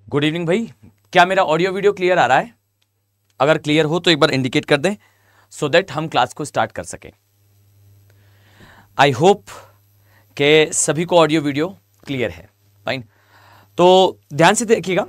Good evening भाई, क्या मेरा ऑडियो वीडियो क्लियर आ रहा है? अगर क्लियर हो तो एक बार इंडिकेट कर दें सो दैट हम क्लास को स्टार्ट कर सकें। आई होप कि सभी को ऑडियो वीडियो क्लियर है। फाइन, तो ध्यान से देखिएगा।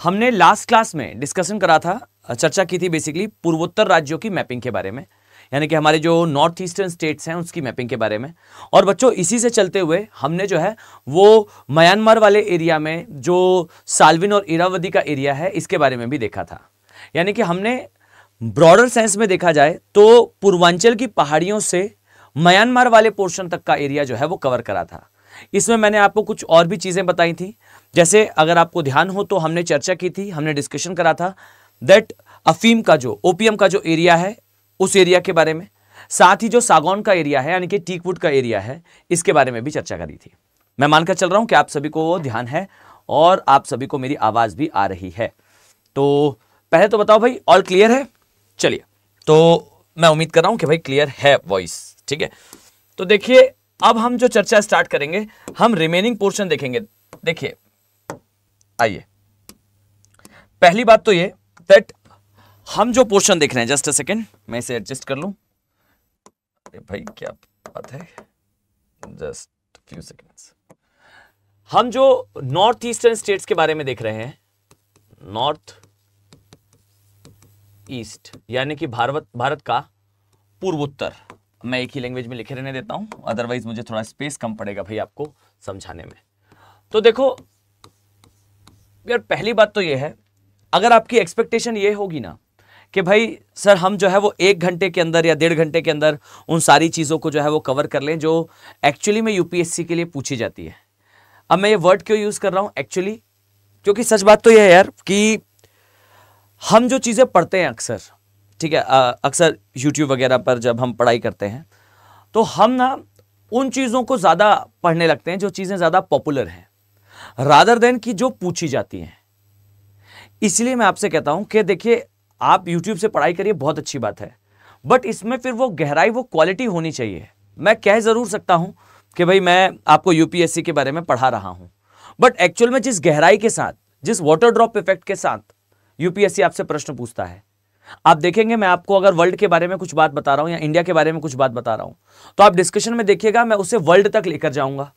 हमने लास्ट क्लास में डिस्कशन करा था, चर्चा की थी बेसिकली पूर्वोत्तर राज्यों की मैपिंग के बारे में, यानी कि हमारे जो नॉर्थ ईस्टर्न स्टेट्स हैं उसकी मैपिंग के बारे में। और बच्चों इसी से चलते हुए हमने जो है वो म्यांमार वाले एरिया में जो साल्विन और इरावदी का एरिया है इसके बारे में भी देखा था। यानी कि हमने ब्रॉडर सेंस में देखा जाए तो पूर्वांचल की पहाड़ियों से म्यांमार वाले पोर्शन तक का एरिया जो है वो कवर करा था। इसमें मैंने आपको कुछ और भी चीजें बताई थी, जैसे अगर आपको ध्यान हो तो हमने चर्चा की थी, हमने डिस्कशन करा था दैट अफीम का जो ओपियम का जो एरिया है उस एरिया के बारे में, साथ ही जो सागौन का एरिया है यानी कि टीकवुड का एरिया है इसके बारे में भी चर्चा करी थी। मैं मानकर चल रहा हूं कि आप सभी को वो ध्यान है और आप सभी को मेरी आवाज भी आ रही है। तो पहले तो बताओ भाई, ऑल क्लियर है? चलिए, तो मैं उम्मीद कर रहा हूं कि भाई क्लियर है वॉइस, ठीक है। तो देखिए, अब हम जो चर्चा स्टार्ट करेंगे हम रिमेनिंग पोर्शन देखेंगे। देखिए, आइए, पहली बात तो ये दैट हम जो पोर्शन देख रहे हैं, जस्ट अ सेकेंड मैं इसे एडजस्ट कर लूं। अरे भाई क्या बात है, जस्ट फ्यू सेकेंड्स। हम जो नॉर्थ ईस्टर्न स्टेट्स के बारे में देख रहे हैं, नॉर्थ ईस्ट यानी कि भारत का पूर्वोत्तर, मैं एक ही लैंग्वेज में लिखे रहने देता हूं, अदरवाइज मुझे थोड़ा स्पेस कम पड़ेगा भाई आपको समझाने में। तो देखो यार, पहली बात तो ये है, अगर आपकी एक्सपेक्टेशन ये होगी ना कि भाई सर हम जो है वो 1 घंटे के अंदर या 1.5 घंटे के अंदर उन सारी चीज़ों को जो है वो कवर कर लें जो एक्चुअली में यूपीएससी के लिए पूछी जाती है। अब मैं ये वर्ड क्यों यूज़ कर रहा हूँ एक्चुअली, क्योंकि सच बात तो ये है यार कि हम जो चीज़ें पढ़ते हैं अक्सर, ठीक है, अक्सर यूट्यूब वगैरह पर जब हम पढ़ाई करते हैं तो हम ना उन चीज़ों को ज़्यादा पढ़ने लगते हैं जो चीज़ें ज़्यादा पॉपुलर हैं रादर देन कि जो पूछी जाती हैं। इसलिए मैं आपसे कहता हूं कि देखिए, आप YouTube से पढ़ाई करिए, बहुत अच्छी बात है, बट इसमें फिर वो गहराई, वो क्वालिटी होनी चाहिए। मैं कह जरूर सकता हूं कि भाई मैं आपको यूपीएससी के बारे में पढ़ा रहा हूं, बट एक्चुअल में जिस गहराई के साथ, जिस वाटर ड्रॉप इफेक्ट के साथ यूपीएससी आपसे प्रश्न पूछता है, आप देखेंगे मैं आपको अगर वर्ल्ड के बारे में कुछ बात बता रहा हूं या इंडिया के बारे में कुछ बात बता रहा हूं तो आप डिस्कशन में देखिएगा मैं उसे वर्ल्ड तक लेकर जाऊंगा।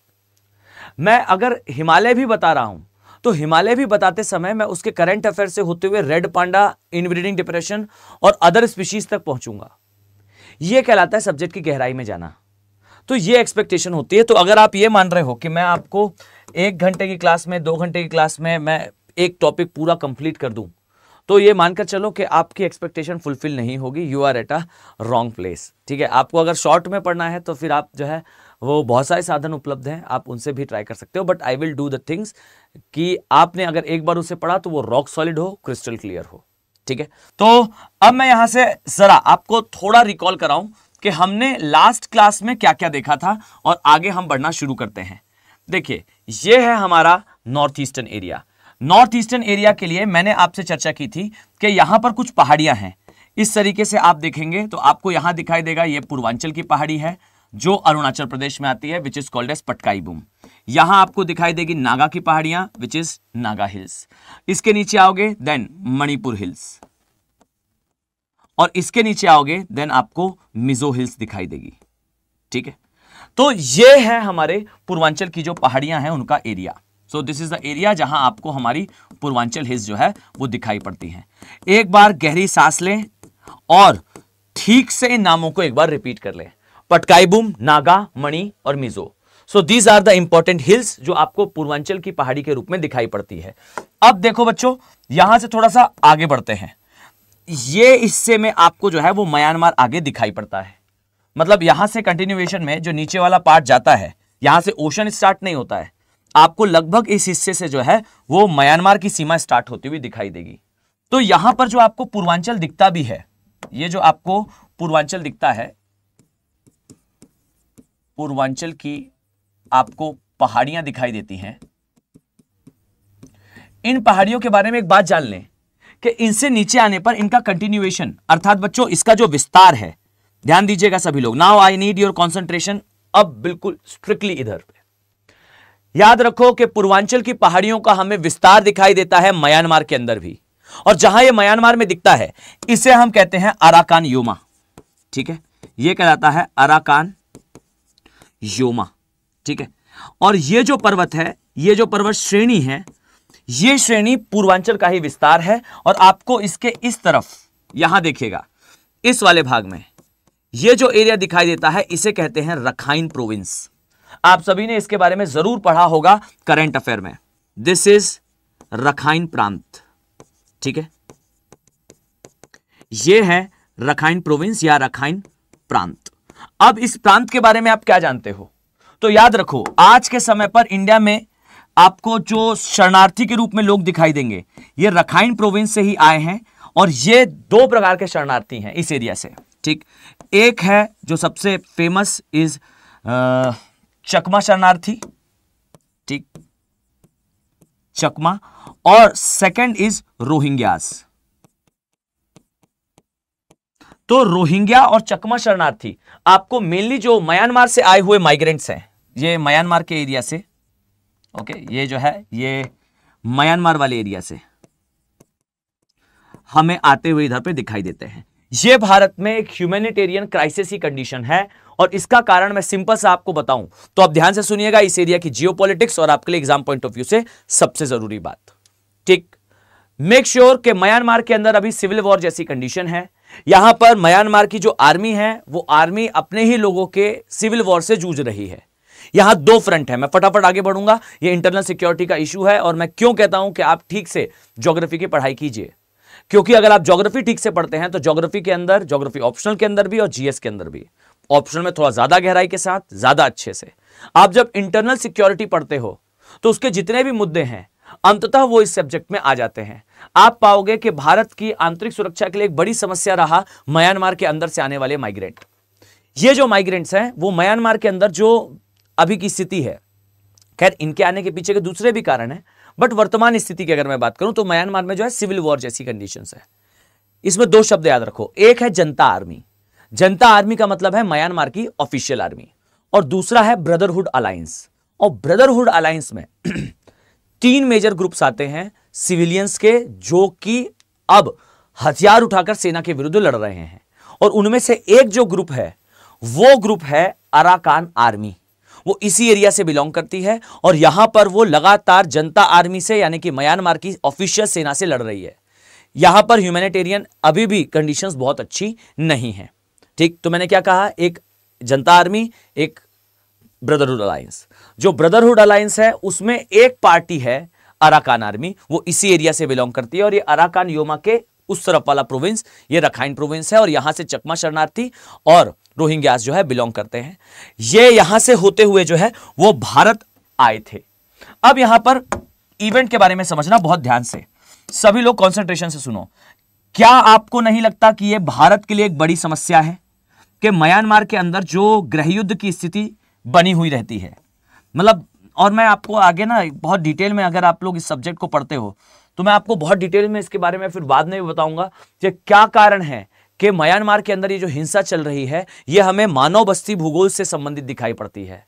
मैं अगर हिमालय भी बता रहा हूं तो हिमालय भी बताते समय मैं उसके करंट अफेयर से होते हुए रेड पांडा, इनब्रीडिंग डिप्रेशन और अदर स्पीशीज तक पहुंचूंगा। यह कहलाता है सब्जेक्ट की गहराई में जाना। तो यह एक्सपेक्टेशन होती है। तो अगर आप ये मान रहे हो कि मैं आपको 1 घंटे की क्लास में, 2 घंटे की क्लास में मैं एक टॉपिक पूरा कंप्लीट कर दूं, तो ये मानकर चलो कि आपकी एक्सपेक्टेशन फुलफिल नहीं होगी। You are at a wrong place, ठीक है। आपको अगर शॉर्ट में पढ़ना है तो फिर आप जो है वो बहुत सारे साधन उपलब्ध हैं, आप उनसे भी ट्राई कर सकते हो, but I will do the things कि आपने अगर एक बार उसे पढ़ा तो वो रॉक सॉलिड हो, क्रिस्टल क्लियर हो, ठीक है। तो अब मैं यहां से जरा आपको थोड़ा रिकॉल कराऊं कि हमने लास्ट क्लास में क्या क्या देखा था और आगे हम बढ़ना शुरू करते हैं। देखिए, ये है हमारा north eastern area. North eastern area के लिए मैंने आपसे चर्चा की थी कि यहां पर कुछ पहाड़ियां हैं। इस तरीके से आप देखेंगे तो आपको यहां दिखाई देगा, ये पूर्वांचल की पहाड़ी है जो अरुणाचल प्रदेश में आती है, which is called as Patkai Bum. यहां आपको दिखाई देगी नागा की पहाड़ियां, विच इज नागा हिल्स। इसके नीचे आओगे देन मणिपुर हिल्स, और इसके नीचे आओगे देन आपको मिजो हिल्स दिखाई देगी, ठीक है। तो ये है हमारे पूर्वांचल की जो पहाड़ियां हैं उनका area. So this is the area जहां आपको हमारी पूर्वांचल हिल्स जो है वो दिखाई पड़ती हैं। एक बार गहरी सांस लें और ठीक से इन नामों को एक बार रिपीट कर लें, पटकाई बूम, नागा, मणि और Mizo. So these are the important hills जो आपको पूर्वांचल की पहाड़ी के रूप में दिखाई पड़ती है। अब देखो बच्चों, यहां से थोड़ा सा आगे बढ़ते हैं। ये हिस्से में आपको जो है वो म्यांमार आगे दिखाई पड़ता है। मतलब यहां से कंटिन्यूएशन में जो नीचे वाला पार्ट जाता है, यहां से ओशन स्टार्ट नहीं होता है, आपको लगभग इस हिस्से से जो है वो म्यांमार की सीमा स्टार्ट होती हुई दिखाई देगी। तो यहां पर जो आपको पूर्वांचल दिखता भी है, ये जो आपको पूर्वांचल दिखता है, पूर्वांचल की आपको पहाड़ियां दिखाई देती हैं। इन पहाड़ियों के बारे में एक बात जान लें कि इनसे नीचे आने पर इनका कंटिन्यूएशन, अर्थात बच्चों इसका जो विस्तार है, ध्यान दीजिएगा सभी लोग, now I need your concentration. अब बिल्कुल स्ट्रिक्टली इधर पे याद रखो कि पूर्वांचल की पहाड़ियों का हमें विस्तार दिखाई देता है म्यांमार के अंदर भी, और जहां यह म्यांमार में दिखता है इसे हम कहते हैं अराकान योमा। ठीक है, यह कहलाता है अराकान योमा। ठीक है, और ये जो पर्वत है, ये जो पर्वत श्रेणी है, ये श्रेणी पूर्वांचल का ही विस्तार है। और आपको इसके इस तरफ यहां देखिएगा, इस वाले भाग में ये जो एरिया दिखाई देता है इसे कहते हैं रखाइन प्रोविंस। आप सभी ने इसके बारे में जरूर पढ़ा होगा करंट अफेयर में। दिस इज रखाइन प्रांत। ठीक है, ये है रखाइन प्रोविंस या रखाइन प्रांत। अब इस प्रांत के बारे में आप क्या जानते हो? तो याद रखो, आज के समय पर इंडिया में आपको जो शरणार्थी के रूप में लोग दिखाई देंगे, ये रखाइन प्रोविंस से ही आए हैं। और ये दो प्रकार के शरणार्थी हैं इस एरिया से। ठीक, एक है जो सबसे फेमस इज चकमा शरणार्थी। ठीक, चकमा, और सेकंड इज रोहिंग्यास। तो रोहिंग्या और चकमा शरणार्थी आपको मेनली जो म्यांमार से आए हुए माइग्रेंट्स हैं, ये म्यांमार के एरिया से, ओके, ये जो है ये म्यांमार वाले एरिया से हमें आते हुए इधर पे दिखाई देते हैं। ये भारत में एक ह्यूमैनिटेरियन क्राइसिस की कंडीशन है, और इसका कारण मैं सिंपल सा आपको बताऊं तो आप ध्यान से सुनिएगा इस एरिया की जियोपॉलिटिक्स और आपके लिए एग्जाम पॉइंट ऑफ व्यू से सबसे जरूरी बात। ठीक, मेक श्योर कि म्यांमार के अंदर अभी सिविल वॉर जैसी कंडीशन है। यहां पर म्यांमार की जो आर्मी है वो आर्मी अपने ही लोगों के सिविल वॉर से जूझ रही है। यहां दो फ्रंट है, मैं फटाफट आगे बढ़ूंगा। ये इंटरनल सिक्योरिटी का इशू है, और मैं क्यों कहता हूं कि आप ठीक से ज्योग्राफी की पढ़ाई कीजिए, क्योंकि अगर आप ज्योग्राफी ठीक से पढ़ते हैं तो ज्योग्राफी के अंदर, ज्योग्राफी ऑप्शनल के अंदर भी और जीएस के अंदर भी, ऑप्शनल में थोड़ा ज्यादा गहराई के साथ, ज्यादा अच्छे से, आप जब इंटरनल सिक्योरिटी पढ़ते हो तो उसके जितने भी मुद्दे हैं अंततः वो इस सब्जेक्ट में आ जाते हैं। आप पाओगे कि भारत की आंतरिक सुरक्षा के लिए एक बड़ी समस्या रहा म्यांमार के अंदर से आने वाले माइग्रेंट। ये जो माइग्रेंट्स हैं वो म्यांमार के अंदर जो अभी की स्थिति है, खैर इनके आने के पीछे के दूसरे भी कारण हैं, बट वर्तमान स्थिति की अगर मैं बात करूं तो म्यांमार में जो है सिविल वॉर जैसी कंडीशंस है। इसमें दो शब्द याद रखो, एक है जनता आर्मी। जनता आर्मी का मतलब है म्यांमार की ऑफिशियल आर्मी, और दूसरा है ब्रदरहुड अलायंस। और ब्रदरहुड अलायंस में तीन मेजर ग्रुप्स आते हैं सिविलियंस के, जो कि अब हथियार उठाकर सेना के विरुद्ध लड़ रहे हैं। और उनमें से एक जो ग्रुप है वो ग्रुप है अराकान आर्मी। वो इसी एरिया से बिलोंग करती है, और यहां पर वो लगातार जनता आर्मी से यानी कि म्यांमार की ऑफिशियल सेना से लड़ रही है। यहां पर ह्यूमैनिटेरियन अभी भी कंडीशंस बहुत अच्छी नहीं है। ठीक, तो मैंने क्या कहा, एक जनता आर्मी, एक ब्रदरहुड अलायंस। जो ब्रदरहुड अलायंस है उसमें एक पार्टी है अराकान आर्मी, वो इसी एरिया से बिलोंग करती है, और ये अराकान योमा के उस तरफ वाला प्रोविंस ये रखाइन प्रोविंस है, और यहां से चकमा शरणार्थी और रोहिंग्यास जो है बिलोंग करते हैं। ये यहां से होते हुए जो है वो भारत आए थे। अब यहां पर इवेंट के बारे में समझना बहुत ध्यान से, सभी लोग कंसंट्रेशन से सुनो। क्या आपको नहीं लगता कि यह भारत के लिए एक बड़ी समस्या है कि म्यांमार के अंदर जो गृहयुद्ध की स्थिति बनी हुई रहती है, मतलब, और मैं आपको आगे ना बहुत डिटेल में, अगर आप लोग इस सब्जेक्ट को पढ़ते हो तो मैं आपको बहुत डिटेल में इसके बारे में फिर बाद में भी बताऊंगा कि क्या कारण है कि म्यांमार के अंदर ये जो हिंसा चल रही है ये हमें मानव बस्ती भूगोल से संबंधित दिखाई पड़ती है।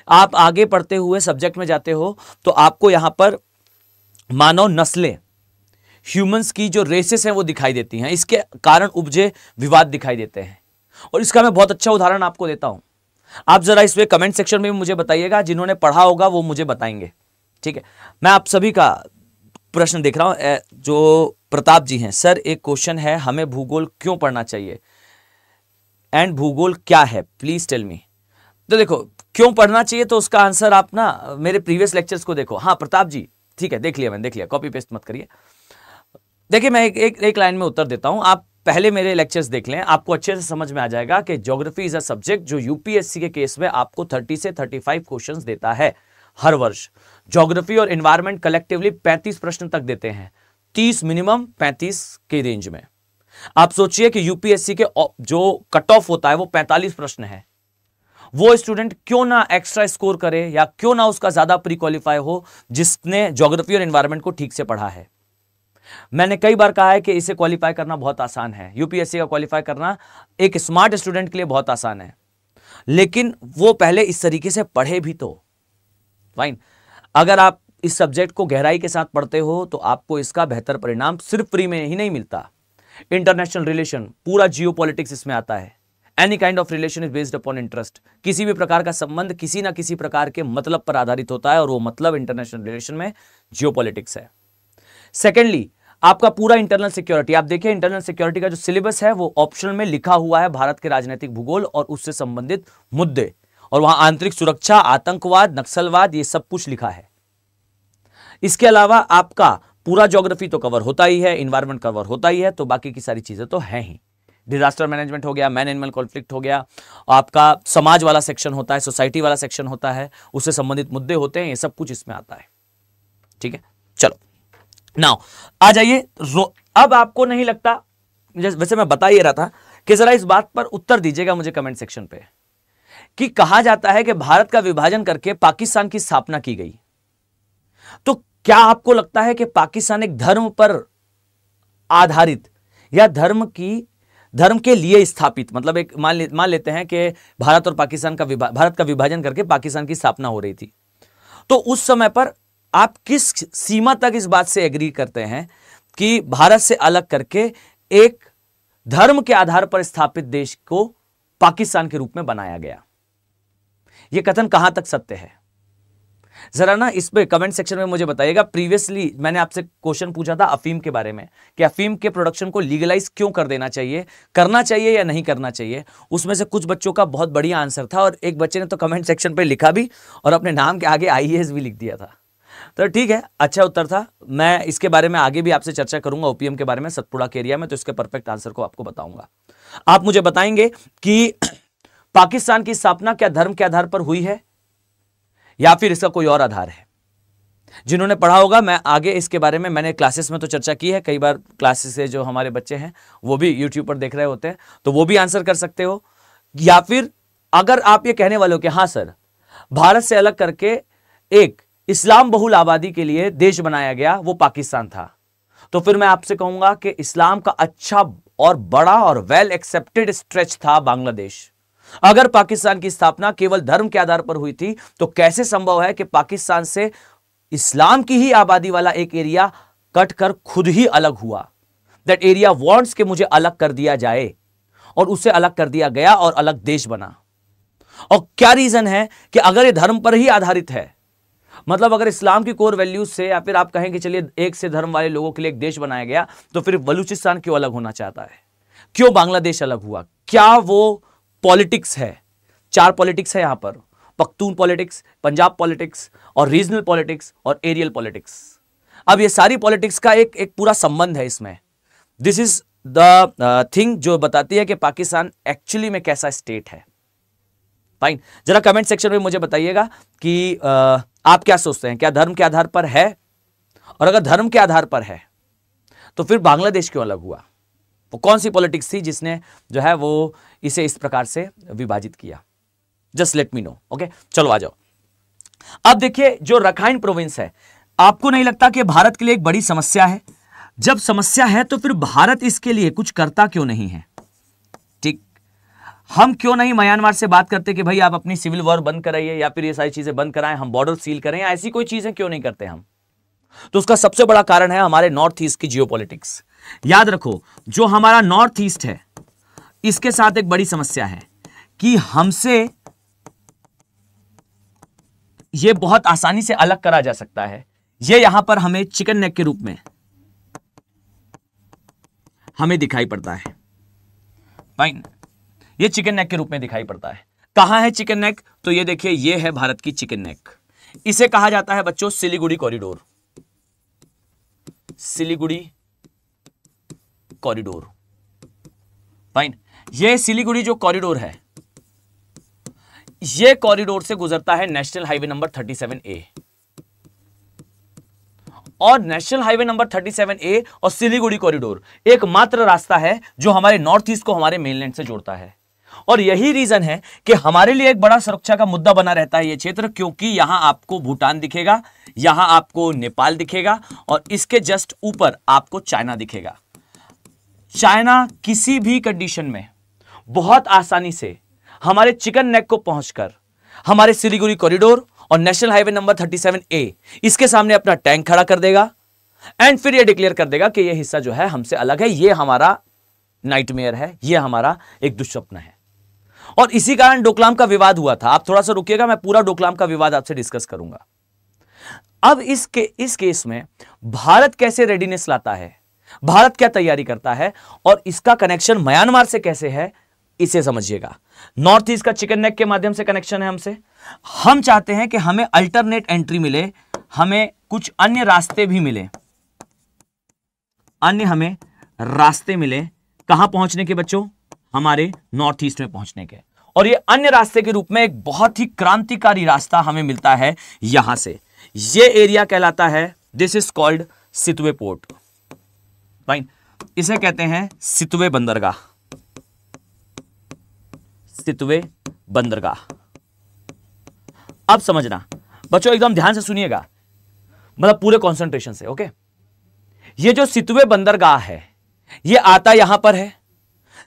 आप आगे पढ़ते हुए सब्जेक्ट में जाते हो तो आपको यहां पर मानव नस्लें, ह्यूमंस की जो रेसेस हैं वो दिखाई देती हैं, इसके कारण उपजे विवाद दिखाई देते हैं। और इसका मैं बहुत अच्छा उदाहरण आपको देता हूं, आप जरा इसमें कमेंट सेक्शन में भी मुझे बताइएगा, जिन्होंने पढ़ा होगा वो मुझे बताएंगे। ठीक है, मैं आप सभी का प्रश्न देख रहा हूं। जो प्रताप जी हैं, सर एक क्वेश्चन है, हमें भूगोल क्यों पढ़ना चाहिए एंड भूगोल क्या है, प्लीज टेल मी। तो देखो, क्यों पढ़ना चाहिए तो उसका आंसर आप ना मेरे प्रीवियस लेक्चर्स को देखो। हाँ प्रताप जी, ठीक है, देख लिया मैंने, देख लिया, कॉपी पेस्ट मत करिए। देखिए मैं एक लाइन में उत्तर देता हूं, आप पहले मेरे लेक्चर्स देख लें, आपको अच्छे से समझ में आ जाएगा कि ज्योग्राफी इज अ सब्जेक्ट जो यूपीएससी के केस में आपको 30 से 35 क्वेश्चंस देता है हर वर्ष। ज्योग्राफी और एनवायरनमेंट कलेक्टिवली 35 प्रश्न तक देते हैं, 30 मिनिमम, 35 के रेंज में। आप सोचिए कि यूपीएससी के जो कट ऑफ होता है वो 45 प्रश्न है। वो स्टूडेंट क्यों ना एक्स्ट्रा स्कोर करे या क्यों ना उसका ज्यादा प्री क्वालिफाई हो जिसने ज्योग्राफी और एनवायरनमेंट को ठीक से पढ़ा है। मैंने कई बार कहा है कि इसे क्वालिफाई करना बहुत आसान है, यूपीएससी का क्वालिफाई करना एक स्मार्ट स्टूडेंट के लिए बहुत आसान है, लेकिन वो पहले इस तरीके से पढ़े भी तो। फाइन। अगर आप इस सब्जेक्ट को गहराई के साथ पढ़ते हो तो आपको इसका बेहतर परिणाम सिर्फ फ्री में ही नहीं मिलता। इंटरनेशनल रिलेशन, पूरा जियोपॉलिटिक्स इसमें आता है। Any kind of relation is based upon interest. किसी भी प्रकार का संबंध किसी ना किसी प्रकार के मतलब पर आधारित होता है और वो मतलब इंटरनेशनल रिलेशन में जियोपॉलिटिक्स है। सेकेंडली, आपका पूरा इंटरनल सिक्योरिटी, आप देखिए इंटरनल सिक्योरिटी का जो सिलेबस है वो ऑप्शनल में लिखा हुआ है भारत के राजनीतिक भूगोल और उससे संबंधित मुद्दे, और वहां आंतरिक सुरक्षा, आतंकवाद, नक्सलवाद, ये सब कुछ लिखा है। इसके अलावा आपका पूरा ज्योग्राफी तो कवर होता ही है, इन्वायरमेंट कवर होता ही है, तो बाकी की सारी चीजें तो हैं ही। डिजास्टर मैनेजमेंट हो गया, मैन एनिमल कॉन्फ्लिक्ट हो गया, आपका समाज वाला सेक्शन होता है, सोसाइटी वाला सेक्शन होता है, उससे संबंधित मुद्दे होते हैं, ये सब कुछ इसमें आता है। ठीक है, चलो नाउ आ जाइए। अब आपको नहीं लगता, वैसे मैं बता ही रहा था कि जरा इस बात पर उत्तर दीजिएगा मुझे कमेंट सेक्शन पे, कि कहा जाता है कि भारत का विभाजन करके पाकिस्तान की स्थापना की गई, तो क्या आपको लगता है कि पाकिस्तान एक धर्म पर आधारित या धर्म के लिए स्थापित, मतलब एक मान लेते हैं कि भारत और पाकिस्तान का भारत का विभाजन करके पाकिस्तान की स्थापना हो रही थी, तो उस समय पर आप किस सीमा तक इस बात से एग्री करते हैं कि भारत से अलग करके एक धर्म के आधार पर स्थापित देश को पाकिस्तान के रूप में बनाया गया? यह कथन कहां तक सत्य है, जरा ना इस पे कमेंट सेक्शन में मुझे बताइएगा। प्रीवियसली मैंने आपसे क्वेश्चन पूछा था अफीम के बारे में कि अफीम के प्रोडक्शन को लीगलाइज क्यों कर देना चाहिए, करना चाहिए या नहीं करना चाहिए। उसमें से कुछ बच्चों का बहुत बढ़िया आंसर था और एक बच्चे ने तो कमेंट सेक्शन पे लिखा भी और अपने नाम के आगे IAS भी लिख दिया था। तो ठीक है, अच्छा उत्तर था। मैं इसके बारे में आगे भी आपसे चर्चा करूंगा, ओपीएम के बारे में सतपुड़ा के एरिया में, तो इसके परफेक्ट आंसर को आपको बताऊंगा। आप मुझे बताएंगे कि पाकिस्तान की स्थापना क्या धर्म के आधार पर हुई है या फिर इसका कोई और आधार है? जिन्होंने पढ़ा होगा, मैं आगे इसके बारे में मैंने क्लासेस में तो चर्चा की है, कई बार क्लासेस से जो हमारे बच्चे हैं वो भी यूट्यूब पर देख रहे होते हैं, तो वो भी आंसर कर सकते हो। या फिर अगर आप ये कहने वाले हो कि हाँ सर, भारत से अलग करके एक इस्लाम बहुल आबादी के लिए देश बनाया गया, वो पाकिस्तान था, तो फिर मैं आपसे कहूंगा कि इस्लाम का अच्छा और बड़ा और वेल एक्सेप्टेड स्ट्रेच था बांग्लादेश। अगर पाकिस्तान की स्थापना केवल धर्म के आधार पर हुई थी, तो कैसे संभव है कि पाकिस्तान से इस्लाम की ही आबादी वाला एक एरिया कट कर खुद ही अलग हुआ? दैट एरिया वांट्स कि मुझे अलग कर दिया जाए, और उसे अलग कर दिया गया और अलग देश बना। और क्या रीजन है कि अगर ये धर्म पर ही आधारित है, मतलब अगर इस्लाम की कोर वैल्यूज से, या फिर आप कहें कि चलिए एक से धर्म वाले लोगों के लिए एक देश बनाया गया, तो फिर बलूचिस्तान क्यों अलग होना चाहता है? क्यों बांग्लादेश अलग हुआ? क्या वो पॉलिटिक्स है? 4 पॉलिटिक्स है यहां पर, पख्तून पॉलिटिक्स, पंजाब पॉलिटिक्स और रीजनल पॉलिटिक्स और एरियल पॉलिटिक्स। अब ये सारी पॉलिटिक्स का एक पूरा संबंध है इसमें। दिस इज द थिंग जो बताती है कि पाकिस्तान एक्चुअली में कैसा स्टेट है। फाइन, जरा कमेंट सेक्शन में मुझे बताइएगा कि आप क्या सोचते हैं, क्या धर्म के आधार पर है? और अगर धर्म के आधार पर है तो फिर बांग्लादेश क्यों अलग हुआ? वो कौन सी पॉलिटिक्स थी जिसने जो है वो इसे इस प्रकार से विभाजित किया? Just let me know. Okay, चलो आ जाओ। अब देखिए, जो रखाइन प्रोविंस है, आपको नहीं लगता कि भारत के लिए एक बड़ी समस्या है? जब समस्या है तो फिर भारत इसके लिए कुछ करता क्यों नहीं है? ठीक, हम क्यों नहीं म्यांमार से बात करते कि भाई आप अपनी सिविल वॉर बंद कराइए, या फिर ये सारी चीजें बंद कराएं, हम बॉर्डर सील करें, या ऐसी कोई चीजें क्यों नहीं करते हम? तो उसका सबसे बड़ा कारण है हमारे नॉर्थ ईस्ट की जियोपॉलिटिक्स। याद रखो, जो हमारा नॉर्थ ईस्ट है, इसके साथ एक बड़ी समस्या है कि हमसे यह बहुत आसानी से अलग करा जा सकता है। यह यहां पर हमें चिकन नेक के रूप में हमें दिखाई पड़ता है। फाइन, ये चिकन नेक के रूप में दिखाई पड़ता है। कहां है चिकन नेक? तो ये देखिए, ये है भारत की चिकन नेक। इसे कहा जाता है बच्चों Siliguri corridor. Siliguri corridor. Fine, ये सिलीगुड़ी जो कॉरिडोर है, ये कॉरिडोर से गुजरता है नेशनल हाईवे नंबर 37A। और नेशनल हाईवे नंबर 37A और सिलीगुड़ी कॉरिडोर एकमात्र रास्ता है जो हमारे नॉर्थ ईस्ट को हमारे मेनलैंड से जोड़ता है। और यही रीजन है कि हमारे लिए एक बड़ा सुरक्षा का मुद्दा बना रहता है ये क्षेत्र, क्योंकि यहां आपको भूटान दिखेगा, यहां आपको नेपाल दिखेगा, और इसके जस्ट ऊपर आपको चाइना दिखेगा। चाइना किसी भी कंडीशन में बहुत आसानी से हमारे चिकन नेक को पहुंचकर हमारे सिलीगुड़ी कॉरिडोर और नेशनल हाईवे नंबर 37A इसके सामने अपना टैंक खड़ा कर देगा एंड फिर ये डिक्लेयर कर देगा कि ये हिस्सा जो है हमसे अलग है, ये हमारा नाइटमेयर है, ये हमारा एक दुष्स्वप्न है। और इसी कारण डोकलाम का विवाद हुआ था। आप थोड़ा सा रुकिएगा, मैं पूरा डोकलाम का विवाद आपसे डिस्कस करूंगा। अब इस केस में भारत कैसे रेडीनेस लाता है, भारत क्या तैयारी करता है और इसका कनेक्शन म्यांमार से कैसे है, इसे समझिएगा। नॉर्थ ईस्ट का चिकन नेक के माध्यम से कनेक्शन है हमसे। हम चाहते हैं कि हमें अल्टरनेट एंट्री मिले, हमें कुछ अन्य रास्ते भी मिले, अन्य हमें रास्ते मिले कहां पहुंचने के बच्चों, हमारे नॉर्थ ईस्ट में पहुंचने के। और ये अन्य रास्ते के रूप में एक बहुत ही क्रांतिकारी रास्ता हमें मिलता है यहां से। ये एरिया कहलाता है, this is called Sittwe port, fine, इसे कहते हैं सितवे बंदरगाह, सितवे बंदरगाह। अब समझना बच्चों, एकदम ध्यान से सुनिएगा, मतलब पूरे कंसंट्रेशन से, ओके। ये जो सितवे बंदरगाह है ये आता यहां पर है।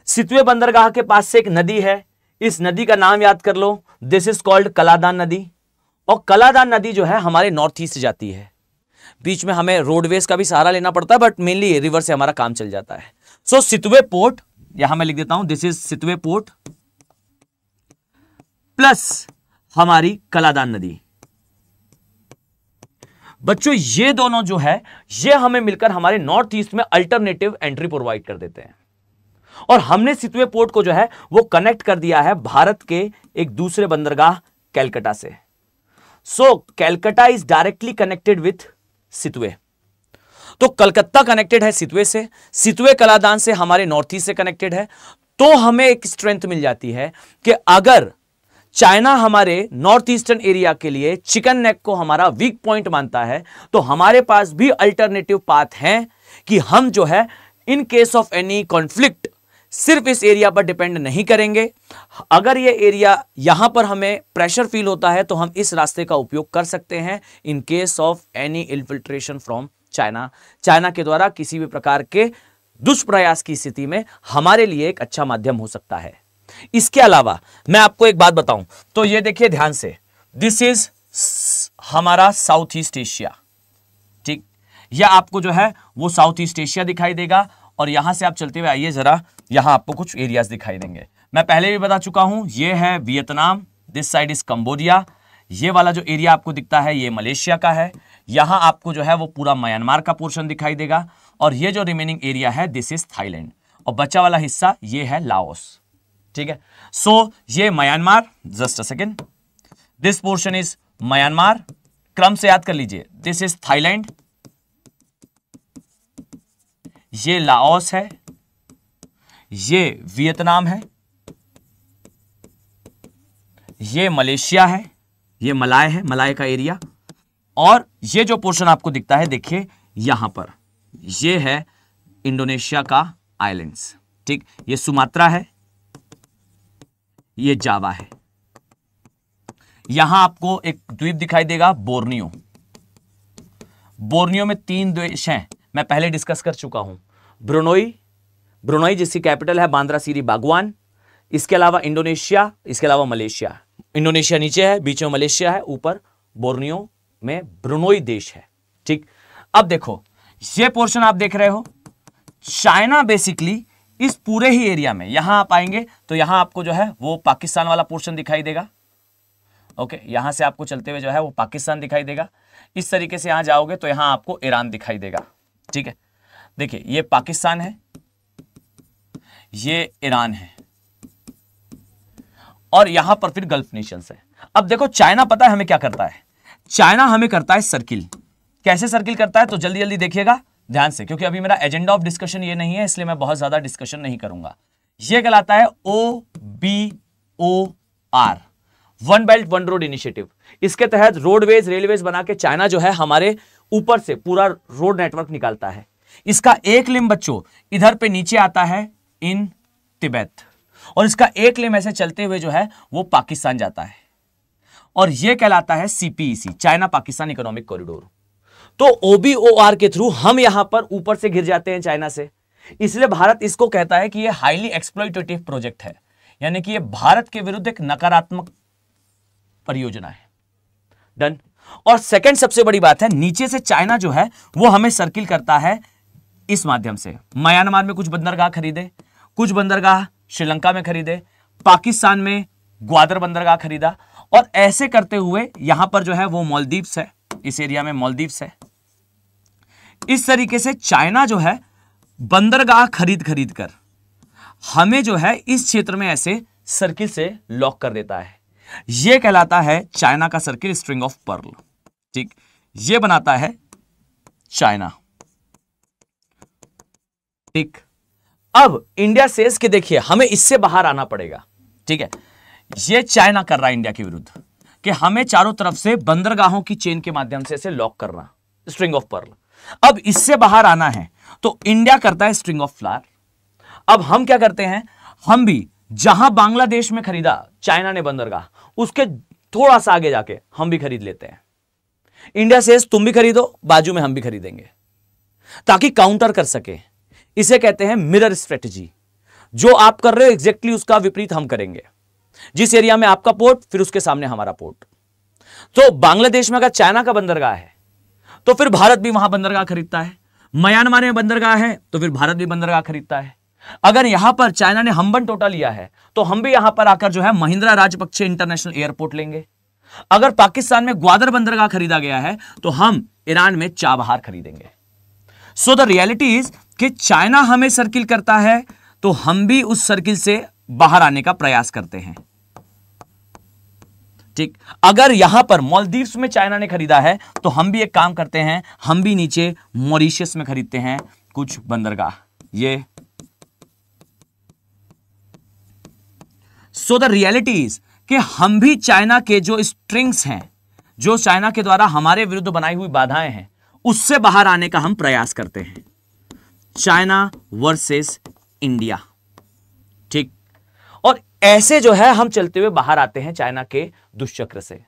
सितवे बंदरगाह के पास से एक नदी है, इस नदी का नाम याद कर लो, दिस इज कॉल्ड कलादान नदी। और कलादान नदी जो है हमारे नॉर्थ ईस्ट जाती है। बीच में हमें रोडवेज का भी सहारा लेना पड़ता है, बट मेनली रिवर से हमारा काम चल जाता है। सो सितवे पोर्ट, यहां मैं लिख देता हूं, this is Sittwe port plus हमारी कलादान नदी। बच्चों ये दोनों जो है ये हमें मिलकर हमारे नॉर्थ ईस्ट में अल्टरनेटिव एंट्री प्रोवाइड कर देते हैं। और हमने सितवे पोर्ट को जो है वो कनेक्ट कर दिया है भारत के एक दूसरे बंदरगाह कैलकाटा से। So Calcutta is directly connected with Sittwe. तो कलकत्ता कनेक्टेड है सितवे से, सितवे कलादान से हमारे नॉर्थ ईस्ट से कनेक्टेड है। तो हमें एक स्ट्रेंथ मिल जाती है कि अगर चाइना हमारे नॉर्थ ईस्टर्न एरिया के लिए चिकन नेक को हमारा वीक पॉइंट मानता है, तो हमारे पास भी अल्टरनेटिव पाथ हैं कि हम जो है in case of any conflict सिर्फ इस एरिया पर डिपेंड नहीं करेंगे। अगर ये एरिया यहां पर हमें प्रेशर फील होता है तो हम इस रास्ते का उपयोग कर सकते हैं in case of any infiltration from China. China के द्वारा किसी भी प्रकार के दुष्प्रयास की स्थिति में हमारे लिए एक अच्छा माध्यम हो सकता है। इसके अलावा मैं आपको एक बात बताऊं तो ये देखिए ध्यान से, दिस इज हमारा साउथ ईस्ट एशिया, ठीक। यह आपको जो है वो साउथ ईस्ट एशिया दिखाई देगा। और यहां से आप चलते हुए आइए जरा, यहां आपको कुछ एरियाज दिखाई देंगे। मैं पहले भी बता चुका हूं, ये है Vietnam, this side is Cambodia. ये वाला जो एरिया आपको दिखता है ये मलेशिया का है। यहां आपको जो है वो पूरा म्यांमार का पोर्शन दिखाई देगा। और ये जो रिमेनिंग एरिया है दिस इज थाईलैंड। और बचा वाला हिस्सा ये है लाओस, ठीक है। सो ये Myanmar, just a second, this portion is Myanmar, क्रम से याद कर लीजिए, दिस इज थाईलैंड, ये लाओस है, ये वियतनाम है, ये मलेशिया है, ये मलाय है, मलाय का एरिया। और ये जो पोर्शन आपको दिखता है देखिए यहां पर, ये है इंडोनेशिया का आइलैंड्स, ठीक। ये सुमात्रा है, ये जावा है। यहां आपको एक द्वीप दिखाई देगा बोर्नियो। बोर्नियो में 3 देश हैं, मैं पहले डिस्कस कर चुका हूं। ब्रुनोई जिसकी कैपिटल है बांद्रा सीरी बागवान, इसके अलावा इंडोनेशिया, इसके अलावा मलेशिया। इंडोनेशिया नीचे है, बीच में मलेशिया है, ऊपर बोर्नियो में ब्रुनोई देश है, ठीक। अब देखो ये पोर्शन आप देख रहे हो, चाइना बेसिकली इस पूरे ही एरिया में, यहां आप आएंगे तो यहां आपको जो है वो पाकिस्तान वाला पोर्शन दिखाई देगा, ओके। यहां से आपको चलते हुए जो है वो पाकिस्तान दिखाई देगा। इस तरीके से यहां जाओगे तो यहां आपको ईरान दिखाई देगा, ठीक है। देखिए ये पाकिस्तान है, ये ईरान है, और यहां पर फिर गल्फ नेशंस है। अब देखो चाइना पता है हमें क्या करता है, चाइना हमें करता है सर्किल। कैसे सर्किल करता है तो जल्दी जल्दी देखिएगा ध्यान से, क्योंकि अभी मेरा एजेंडा ऑफ डिस्कशन ये नहीं है, इसलिए मैं बहुत ज्यादा डिस्कशन नहीं करूंगा। ये कहलाता है OBOR, one belt one road initiative. इसके तहत रोडवेज रेलवेज बना के चाइना जो है हमारे ऊपर से पूरा रोड नेटवर्क निकालता है। इसका एक लिम बच्चों इधर पे नीचे आता है इन तिब्बत, और इसका एक लिम ऐसे चलते हुए जो है वो पाकिस्तान जाता है, और ये कहलाता है CPEC, China Pakistan economic corridor. तो OBOR के थ्रू हम यहां पर ऊपर से घिर जाते हैं चाइना से, इसलिए भारत इसको कहता है कि ये हाईली एक्सप्लॉइटेटिव प्रोजेक्ट है, यानी कि ये भारत के विरुद्ध एक नकारात्मक परियोजना है। डन। और सेकंड सबसे बड़ी बात है, नीचे से चाइना जो है वो हमें सर्किल करता है इस माध्यम से। म्यांमार में कुछ बंदरगाह खरीदे, कुछ बंदरगाह श्रीलंका में खरीदे, पाकिस्तान में ग्वादर बंदरगाह खरीदा, और ऐसे करते हुए यहां पर जो है वो मालदीव्स है, इस एरिया में मालदीव्स है। इस तरीके से चाइना जो है बंदरगाह खरीद खरीद कर हमें जो है इस क्षेत्र में ऐसे सर्किल से लॉक कर देता है। यह कहलाता है चाइना का सर्किल, स्ट्रिंग ऑफ पर्ल। ठीक, यह बनाता है चाइना। ठीक, अब इंडिया सेज के देखिए हमें इससे बाहर आना पड़ेगा। ठीक है, यह चाइना कर रहा है इंडिया के विरुद्ध कि हमें चारों तरफ से बंदरगाहों की चेन के माध्यम से इसे लॉक करना, स्ट्रिंग ऑफ पर्ल। अब इससे बाहर आना है तो इंडिया करता है स्ट्रिंग ऑफ फ्लावर। अब हम क्या करते हैं, हम भी जहां बांग्लादेश में खरीदा चाइना ने बंदरगाह, उसके थोड़ा सा आगे जाके हम भी खरीद लेते हैं। इंडिया सेज तुम भी खरीदो, बाजू में हम भी खरीदेंगे, ताकि काउंटर कर सके। इसे कहते हैं मिरर स्ट्रेटजी। जो आप कर रहे हो एग्जैक्टली उसका विपरीत हम करेंगे। जिस एरिया में आपका पोर्ट, फिर उसके सामने हमारा पोर्ट। तो बांग्लादेश में अगर चाइना का बंदरगाह है तो फिर भारत भी वहां बंदरगाह खरीदता है। म्यांमार में बंदरगाह है तो फिर भारत भी बंदरगाह खरीदता है। अगर यहां पर चाइना ने हम्बन टोटा लिया है तो हम भी यहां पर आकर जो है महिंद्रा राजपक्षे इंटरनेशनल एयरपोर्ट लेंगे। अगर पाकिस्तान में ग्वादर बंदरगाह खरीदा गया है तो हम ईरान में चाबहार खरीदेंगे। सो द रियलिटी इज कि चाइना हमें सर्किल करता है तो हम भी उस सर्किल से बाहर आने का प्रयास करते हैं। ठीक, अगर यहां पर मालदीव्स में चाइना ने खरीदा है तो हम भी एक काम करते हैं, हम भी नीचे मॉरिशस में खरीदते हैं कुछ बंदरगाह। ये सो द रियलिटी इज कि हम भी चाइना के जो स्ट्रिंग्स हैं, जो चाइना के द्वारा हमारे विरुद्ध बनाई हुई बाधाएं हैं, उससे बाहर आने का हम प्रयास करते हैं। China versus India. ठीक, और ऐसे जो है हम चलते हुए बाहर आते हैं चाइना के दुष्चक्र से।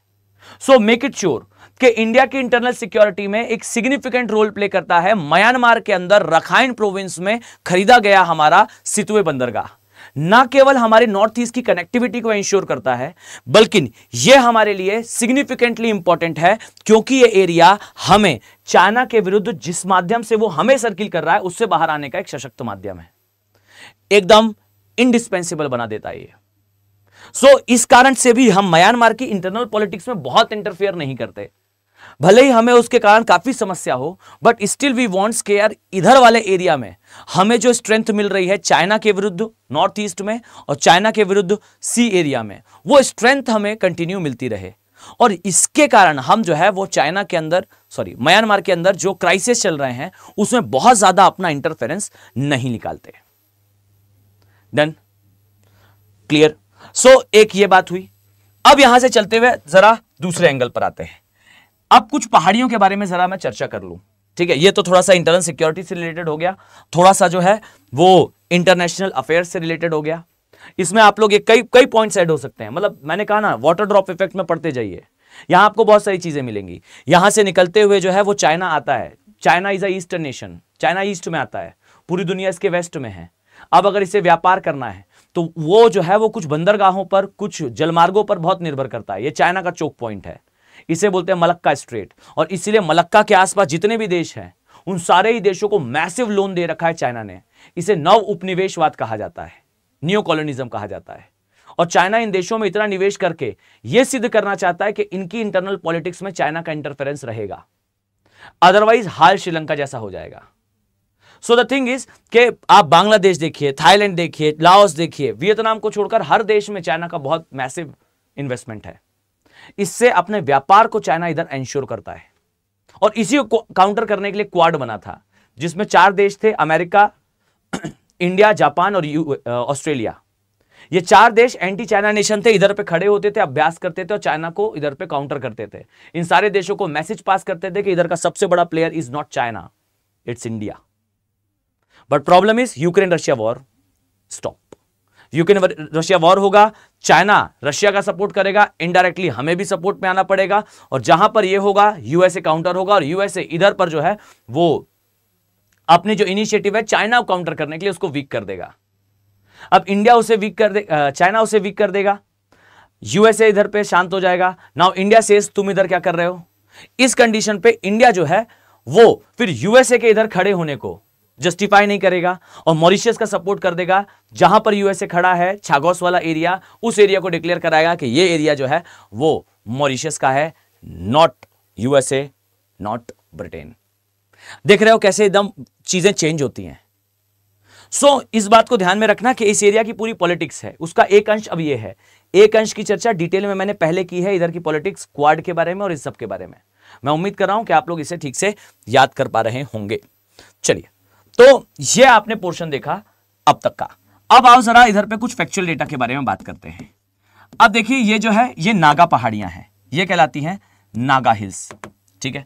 सो मेक इट श्योर कि इंडिया की इंटरनल सिक्योरिटी में एक सिग्निफिकेंट रोल प्ले करता है म्यांमार के अंदर रखाइन प्रोविंस में खरीदा गया हमारा सितुए बंदरगाह। ना केवल हमारे नॉर्थ ईस्ट की कनेक्टिविटी को इंश्योर करता है, बल्कि यह हमारे लिए सिग्निफिकेंटली इंपॉर्टेंट है, क्योंकि यह एरिया हमें चाइना के विरुद्ध जिस माध्यम से वो हमें सर्किल कर रहा है उससे बाहर आने का एक सशक्त माध्यम है, एकदम इंडिस्पेंसिबल बना देता है ये। सो इस कारण से भी हम म्यांमार की इंटरनल पॉलिटिक्स में बहुत इंटरफेयर नहीं करते। भले ही हमें उसके कारण काफी समस्या हो, बट स्टिल वी वांट्स के यार इधर वाले एरिया में हमें जो स्ट्रेंथ मिल रही है चाइना के विरुद्ध नॉर्थ ईस्ट में और चाइना के विरुद्ध सी एरिया में, वो स्ट्रेंथ हमें कंटिन्यू मिलती रहे। और इसके कारण हम जो है वो चाइना के अंदर, म्यांमार के अंदर जो क्राइसिस चल रहे हैं उसमें बहुत ज्यादा अपना इंटरफेरेंस नहीं निकालते। Done, clear. सो एक ये बात हुई। अब यहां से चलते हुए जरा दूसरे एंगल पर आते हैं। अब कुछ पहाड़ियों के बारे में जरा मैं चर्चा कर लूं। ठीक है, ये तो थोड़ा सा इंटरनल सिक्योरिटी से रिलेटेड हो गया, थोड़ा सा जो है वो इंटरनेशनल अफेयर्स से रिलेटेड हो गया। इसमें आप लोग ये कई पॉइंट्स ऐड हो सकते हैं। मतलब मैंने कहा ना, वाटर ड्रॉप इफेक्ट में पढ़ते जाइए, यहां आपको बहुत सारी चीजें मिलेंगी। यहां से निकलते हुए जो है वो चाइना आता है। China is a eastern nation, China east में आता है, पूरी दुनिया इसके वेस्ट में है। अब अगर इसे व्यापार करना है तो वो जो है वो कुछ बंदरगाहों पर, कुछ जलमार्गों पर बहुत निर्भर करता है। ये चाइना का चोक पॉइंट है, इसे बोलते हैं मलक्का स्ट्रेट। और इसीलिए मलक्का के आसपास जितने भी देश हैं उन सारे ही देशों को मैसिव लोन दे रखा है चाइना ने। इसे नव उपनिवेशवाद कहा जाता है, न्यू कॉलोनिज्म कहा जाता है। और चाइना इन देशों में इतना निवेश करके यह सिद्ध करना चाहता है कि इनकी इंटरनल पॉलिटिक्स में चाइना का इंटरफेरेंस रहेगा, अदरवाइज हाल श्रीलंका जैसा हो जाएगा। सो द थिंग इज कि आप बांग्लादेश देखिए, थाईलैंड देखिए, लाओस देखिए, वियतनाम को छोड़कर हर देश में चाइना का बहुत मैसिव इन्वेस्टमेंट है। इससे अपने व्यापार को चाइना इधर एंश्योर करता है। और इसी को काउंटर करने के लिए क्वाड बना था, जिसमें 4 देश थे, अमेरिका, इंडिया, जापान और ऑस्ट्रेलिया। ये 4 देश एंटी चाइना नेशन थे, इधर पे खड़े होते थे, अभ्यास करते थे और चाइना को इधर पे काउंटर करते थे। इन सारे देशों को मैसेज पास करते थे कि इधर का सबसे बड़ा player is not China, it's India. But problem is Ukraine Russia war stop. Ukraine Russia war होगा, चाइना रशिया का सपोर्ट करेगा, इनडायरेक्टली हमें भी सपोर्ट में आना पड़ेगा। और जहां पर यह होगा यूएसए काउंटर होगा, और यूएसए इधर पर जो है वो अपनी जो इनिशिएटिव है चाइना को काउंटर करने के लिए उसको वीक कर देगा। अब इंडिया उसे वीक कर दे, चाइना उसे वीक कर देगा, यूएसए इधर पे शांत हो जाएगा। नाउ इंडिया सेज तुम इधर क्या कर रहे हो। इस कंडीशन पे इंडिया जो है वो फिर यूएसए के इधर खड़े होने को जस्टिफाई नहीं करेगा और मॉरिशस का सपोर्ट कर देगा। जहां पर यूएसए खड़ा है छागोस वाला एरिया, उस एरिया को डिक्लेयर कराएगा कि ये एरिया जो है वो मॉरिशस का है, नॉट यूएसए, नॉट ब्रिटेन। देख रहे हो कैसे एकदम चीजें चेंज होती हैं। सो इस बात को ध्यान में रखना कि इस एरिया की पूरी पॉलिटिक्स है, उसका एक अंश अब ये है। एक अंश की चर्चा डिटेल में मैंने पहले की है, इधर की पॉलिटिक्स, क्वाड के बारे में और इस सब के बारे में। मैं उम्मीद कर रहा हूं कि आप लोग इसे ठीक से याद कर पा रहे होंगे। चलिए, तो ये आपने पोर्शन देखा अब तक का। अब आओ जरा इधर पे कुछ फैक्चुअल डेटा के बारे में बात करते हैं। अब देखिए ये जो है ये नागा पहाड़ियां हैं, ये कहलाती हैं नागा हिल्स, ठीक है,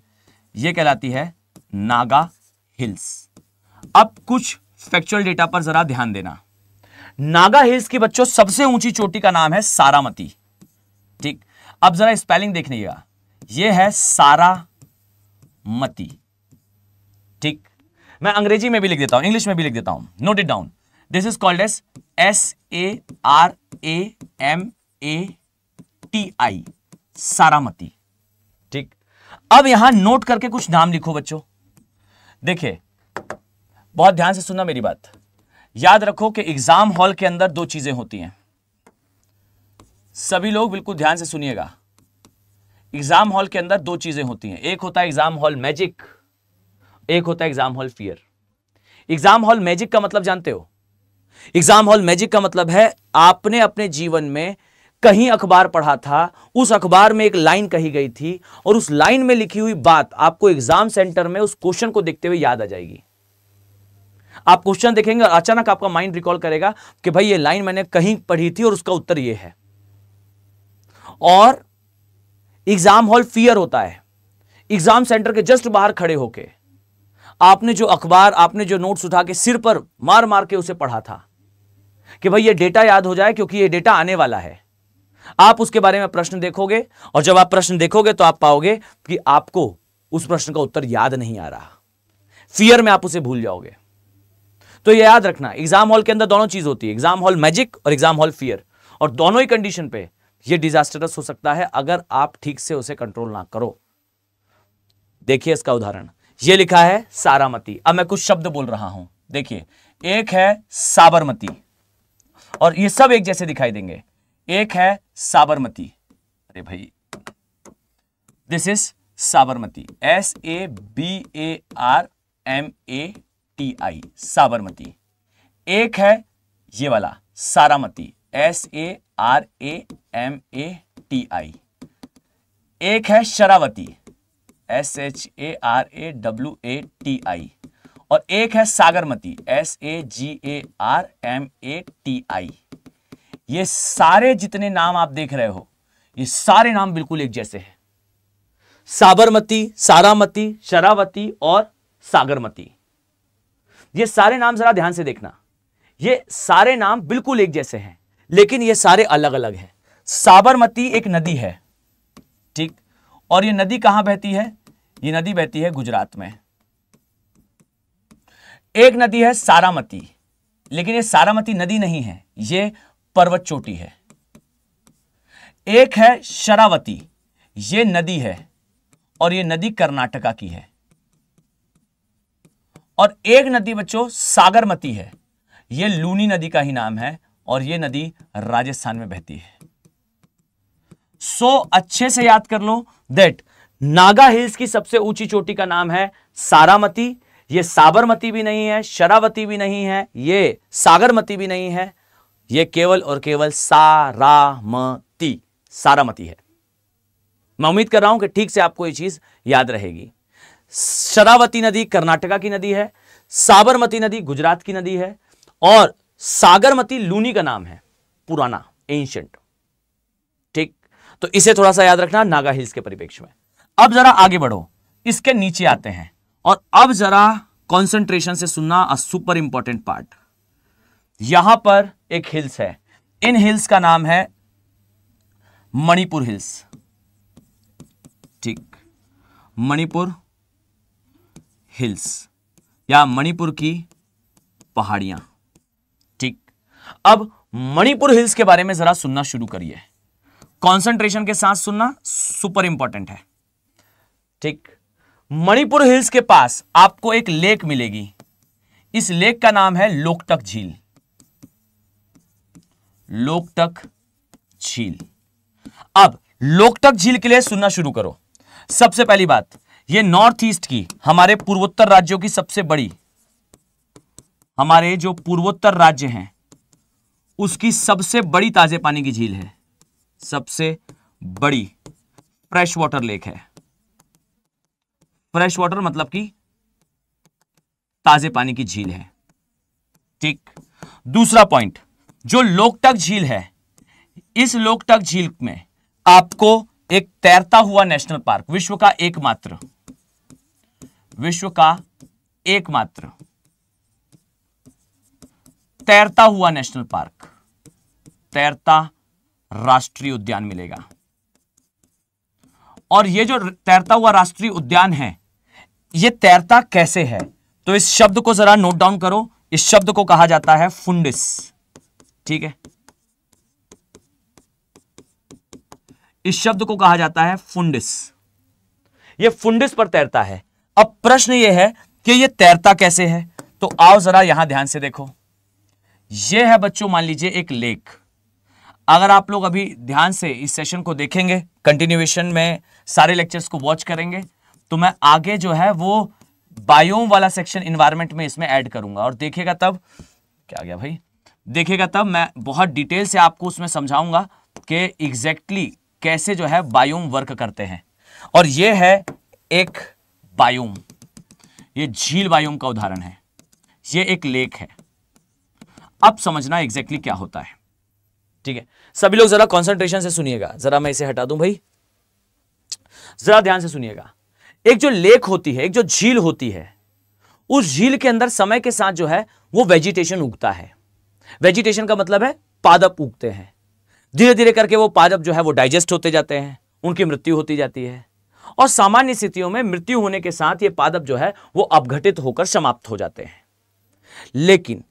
ये कहलाती है नागा हिल्स। अब कुछ फैक्चुअल डेटा पर जरा ध्यान देना। नागा हिल्स की बच्चों सबसे ऊंची चोटी का नाम है सारामती, ठीक। अब जरा स्पेलिंग देखिएगा, ये है सारामती, ठीक। मैं अंग्रेजी में भी लिख देता हूं, इंग्लिश में भी लिख देता हूं, note it down. This is called as SARAMATI, Saramati, ठीक। अब यहां नोट करके कुछ नाम लिखो बच्चों। देखिए बहुत ध्यान से सुनना मेरी बात, याद रखो कि एग्जाम हॉल के अंदर दो चीजें होती हैं। सभी लोग बिल्कुल ध्यान से सुनिएगा। एग्जाम हॉल के अंदर दो चीजें होती हैं, एक होता है एग्जाम हॉल मैजिक, एक होता है exam hall fear. Exam hall magic का मतलब जानते हो? एग्जाम हॉल मैजिक का मतलब है आपने अपने जीवन में कहीं अखबार पढ़ा था, उस अखबार में एक लाइन कही गई थी और उस लाइन में लिखी हुई बात आपको एग्जाम सेंटर में उस क्वेश्चन को देखते हुए याद आ जाएगी। आप क्वेश्चन देखेंगे और अचानक आपका माइंड रिकॉल करेगा कि भाई ये लाइन मैंने कहीं पढ़ी थी और उसका उत्तर ये है। और एग्जाम हॉल फियर होता है, एग्जाम सेंटर के जस्ट बाहर खड़े होके आपने जो अखबार, आपने जो नोट्स उठा के सिर पर मार मार के उसे पढ़ा था कि भाई ये डेटा याद हो जाए क्योंकि ये डेटा आने वाला है। आप उसके बारे में प्रश्न देखोगे और जब आप प्रश्न देखोगे तो आप पाओगे कि आपको उस प्रश्न का उत्तर याद नहीं आ रहा, फियर में आप उसे भूल जाओगे। तो ये याद रखना, एग्जाम हॉल के अंदर दोनों चीज होती है, एग्जाम हॉल मैजिक और एग्जाम हॉल फियर, और दोनों ही कंडीशन पे ये डिजास्टरस हो सकता है अगर आप ठीक से उसे कंट्रोल ना करो। देखिए इसका उदाहरण, ये लिखा है सारामती। अब मैं कुछ शब्द बोल रहा हूं, देखिए एक है साबरमती और ये सब एक जैसे दिखाई देंगे। एक है साबरमती, अरे भाई this is Sabarmati, SABARMATI, Sabarmati. एक है ये वाला सारामती, SARAMATI। एक है शरावती, SHARAWATI, और एक है सागरमती, SAGARMATI। ये सारे जितने नाम आप देख रहे हो, ये सारे नाम बिल्कुल एक जैसे हैं। साबरमती, सारामती, शरावती और सागरमती, ये सारे नाम जरा ध्यान से देखना। ये सारे नाम बिल्कुल एक जैसे हैं लेकिन ये सारे अलग अलग हैं। साबरमती एक नदी है, ठीक, और ये नदी कहां बहती है? ये नदी बहती है गुजरात में। एक नदी है सारामती, लेकिन ये सारामती नदी नहीं है, ये पर्वत चोटी है। एक है शरावती, ये नदी है और ये नदी कर्नाटका की है। और एक नदी बच्चों सागरमती है, ये लूनी नदी का ही नाम है और ये नदी राजस्थान में बहती है। सो अच्छे से याद कर लो दैट नागा हिल्स की सबसे ऊंची चोटी का नाम है सारामती। ये साबरमती भी नहीं है, शरावती भी नहीं है, ये सागरमती भी नहीं है, ये केवल और केवल सारामती, सारामती है। मैं उम्मीद कर रहा हूं कि ठीक से आपको ये चीज याद रहेगी। शरावती नदी कर्नाटका की नदी है, साबरमती नदी गुजरात की नदी है और सागरमती लूनी का नाम है, पुराना, एंशिएंट, ठीक। तो इसे थोड़ा सा याद रखना नागा हिल्स के परिप्रेक्ष्य में। अब जरा आगे बढ़ो, इसके नीचे आते हैं और अब जरा कंसंट्रेशन से सुनना, अ सुपर इंपॉर्टेंट पार्ट। यहां पर एक हिल्स है, इन हिल्स का नाम है मणिपुर हिल्स, ठीक, मणिपुर हिल्स या मणिपुर की पहाड़ियां, ठीक। अब मणिपुर हिल्स के बारे में जरा सुनना शुरू करिए। कॉन्सेंट्रेशन के साथ सुनना सुपर इंपॉर्टेंट है। ठीक, मणिपुर हिल्स के पास आपको एक लेक मिलेगी। इस लेक का नाम है लोकटक झील। लोकटक झील। अब लोकटक झील के लिए सुनना शुरू करो। सबसे पहली बात, ये नॉर्थ ईस्ट की, हमारे पूर्वोत्तर राज्यों की सबसे बड़ी, हमारे जो पूर्वोत्तर राज्य हैं उसकी सबसे बड़ी ताजे पानी की झील है। सबसे बड़ी फ्रेश वाटर लेक है। फ्रेश वाटर मतलब कि ताजे पानी की झील है। ठीक, दूसरा पॉइंट, जो लोकटक झील है, इस लोकटक झील में आपको एक तैरता हुआ नेशनल पार्क, विश्व का एकमात्र तैरता हुआ नेशनल पार्क, तैरता राष्ट्रीय उद्यान मिलेगा। और ये जो तैरता हुआ राष्ट्रीय उद्यान है, ये तैरता कैसे है? तो इस शब्द को जरा नोट डाउन करो। इस शब्द को कहा जाता है फुंडिस। ठीक है, इस शब्द को कहा जाता है फुंडिस। ये फुंडिस पर तैरता है। अब प्रश्न ये है कि ये तैरता कैसे है? तो आओ जरा यहां ध्यान से देखो। ये है बच्चों, मान लीजिए एक लेक। अगर आप लोग अभी ध्यान से इस सेशन को देखेंगे, कंटिन्यूएशन में सारे लेक्चर्स को वॉच करेंगे, तो मैं आगे जो है वो बायोम वाला सेक्शन इन्वायरमेंट में इसमें ऐड करूंगा। और देखिएगा तब, क्या गया भाई, देखिएगा तब मैं बहुत डिटेल से आपको उसमें समझाऊंगा कि एग्जैक्टली कैसे जो है बायोम वर्क करते हैं। और ये है एक बायोम, ये झील बायोम का उदाहरण है। ये एक लेक है। अब समझना एग्जैक्टली क्या होता है। ठीक है, सभी लोग जरा कंसंट्रेशन से सुनिएगा। जरा मैं इसे हटा दूं भाई, जरा ध्यान से सुनिएगा। एक जो लेक होती है, एक जो झील होती है, उस झील के अंदर समय के साथ जो है वो वेजिटेशन उगता है। वेजिटेशन का मतलब है पादप उगते हैं। धीरे धीरे करके वो पादप जो है वो डाइजेस्ट होते जाते हैं, उनकी मृत्यु होती जाती है। और सामान्य स्थितियों में मृत्यु होने के साथ ये पादप जो है वो अपघटित होकर समाप्त हो जाते हैं। लेकिन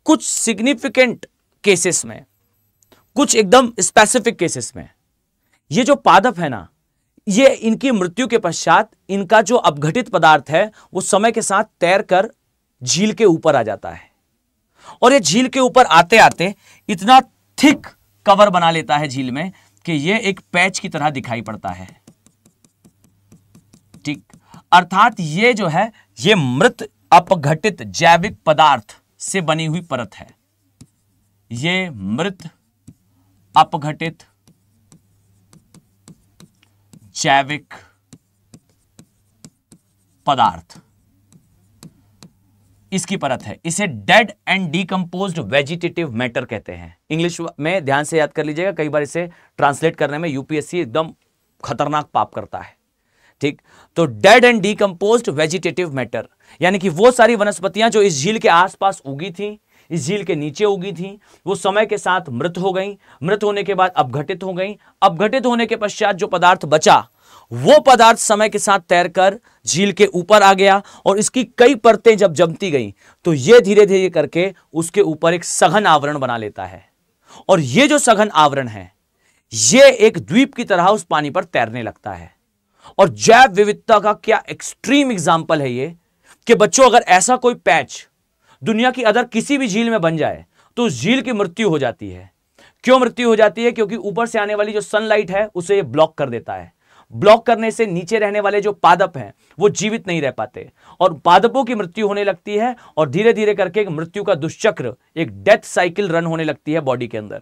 कुछ सिग्निफिकेंट केसेस में, कुछ एकदम स्पेसिफिक केसेस में, ये जो पादप है ना, ये इनकी मृत्यु के पश्चात इनका जो अपघटित पदार्थ है वो समय के साथ तैरकर झील के ऊपर आ जाता है। और ये झील के ऊपर आते आते इतना थिक कवर बना लेता है झील में कि ये एक पैच की तरह दिखाई पड़ता है। ठीक, अर्थात ये जो है ये मृत अपघटित जैविक पदार्थ से बनी हुई परत है। ये मृत अपघटित जैविक पदार्थ, इसकी परत है। इसे dead and decomposed vegetative matter कहते हैं। इंग्लिश में ध्यान से याद कर लीजिएगा, कई बार इसे ट्रांसलेट करने में यूपीएससी एकदम खतरनाक पाप करता है। ठीक, तो dead and decomposed vegetative matter, यानी कि वो सारी वनस्पतियां जो इस झील के आसपास उगी थी, इस झील के नीचे उगी थी, वो समय के साथ मृत हो गई। मृत होने के बाद अपघटित हो गई। अपघटित होने के पश्चात जो पदार्थ बचा, वो पदार्थ समय के साथ तैरकर झील के ऊपर आ गया। और इसकी कई परतें जब जमती गई तो ये धीरे धीरे करके उसके ऊपर एक सघन आवरण बना लेता है। और ये जो सघन आवरण है, ये एक द्वीप की तरह उस पानी पर तैरने लगता है। और जैव विविधता का क्या एक्सट्रीम एग्जाम्पल है ये, कि बच्चों अगर ऐसा कोई पैच दुनिया की अदर किसी भी झील में बन जाए तो उस झील की मृत्यु हो जाती है। क्यों मृत्यु हो जाती है? क्योंकि ऊपर से आने वाली जो सनलाइट है उसे ये ब्लॉक कर देता है। ब्लॉक करने से नीचे रहने वाले जो पादप हैं वो जीवित नहीं रह पाते और पादपों की मृत्यु होने लगती है। और धीरे धीरे करके एक मृत्यु का दुष्चक्र, एक डेथ साइकिल रन होने लगती है बॉडी के अंदर।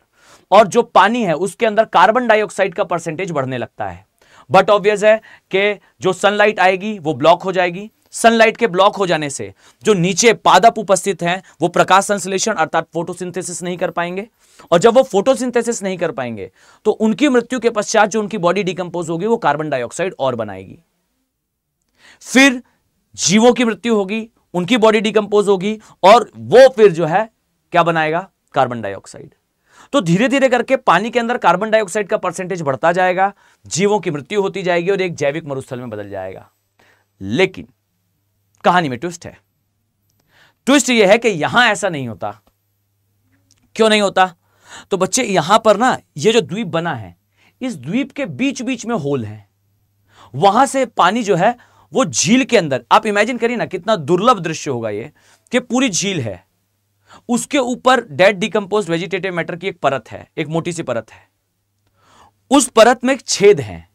और जो पानी है उसके अंदर कार्बन डाइऑक्साइड का परसेंटेज बढ़ने लगता है। बट ऑब्वियस है कि जो सनलाइट आएगी वो ब्लॉक हो जाएगी। सनलाइट के ब्लॉक हो जाने से जो नीचे पादप उपस्थित हैं वो प्रकाश संश्लेषण अर्थात फोटोसिंथेसिस नहीं कर पाएंगे। और जब वो फोटोसिंथेसिस नहीं कर पाएंगे तो उनकी मृत्यु के पश्चात जो उनकी बॉडी डिकंपोज होगी वो कार्बन डाइऑक्साइड और बनाएगी। फिर जीवों की मृत्यु होगी, उनकी बॉडी डिकंपोज होगी और वो फिर जो है क्या बनाएगा? Carbon dioxide. तो धीरे धीरे करके पानी के अंदर कार्बन डाइऑक्साइड का परसेंटेज बढ़ता जाएगा, जीवों की मृत्यु होती जाएगी और एक जैविक मरुस्थल में बदल जाएगा। लेकिन कहानी में ट्विस्ट है। ट्विस्ट यह है कि यहां ऐसा नहीं होता। क्यों नहीं होता? तो बच्चे यहां पर ना ये जो द्वीप बना है, इस द्वीप के बीच बीच में होल हैं, वहां से पानी जो है वो झील के अंदर, आप इमेजिन करिए ना कितना दुर्लभ दृश्य होगा ये, कि पूरी झील है, उसके ऊपर डेड डिकम्पोज्ड वेजिटेटिव मैटर की एक परत है, एक मोटी सी परत है, उस परत में एक छेद है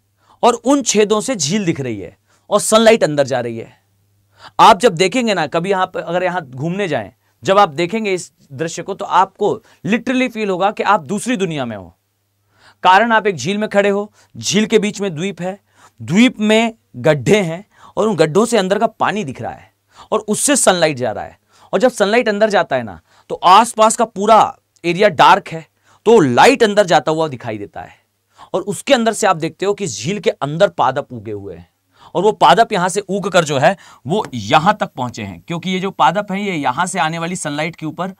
और उन छेदों से झील दिख रही है और सनलाइट अंदर जा रही है। आप जब देखेंगे ना कभी यहां पर, अगर यहां घूमने जाएं, जब आप देखेंगे इस दृश्य को तो आपको लिटरली फील होगा कि आप दूसरी दुनिया में हो। कारण आप एक झील में खड़े हो, झील के बीच में द्वीप है, द्वीप में गड्ढे हैं और उन गड्ढों से अंदर का पानी दिख रहा है और उससे सनलाइट जा रहा है। और जब सनलाइट अंदर जाता है ना तो आसपास का पूरा एरिया डार्क है, तो लाइट अंदर जाता हुआ दिखाई देता है और उसके अंदर से आप देखते हो कि झील के अंदर पादप उगे हुए हैं और वो पादप यहां से उग कर जो है वो यहां तक पहुंचे हैं, क्योंकि ये जो पादप हैं ये यहां से आने वाली सनलाइट के ऊपर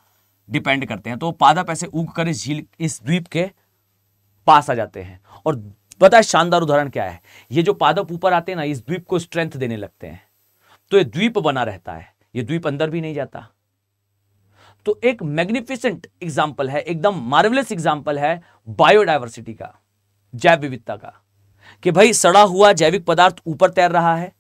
डिपेंड करते हैं। तो वो पादप ऐसे उग कर इस झील, इस द्वीप के पास आ जाते हैं। और पता है शानदार उदाहरण क्या है, ये जो पादप ऊपर आते हैं ना इस द्वीप को स्ट्रेंथ देने लगते हैं, तो ये द्वीप बना रहता है, ये द्वीप अंदर भी नहीं जाता। तो एक मैग्निफिसेंट एग्जाम्पल है, एकदम मार्वेलस एग्जाम्पल है बायोडायवर्सिटी का, जैव विविधता का, कि भाई सड़ा हुआ जैविक पदार्थ ऊपर तैर रहा है,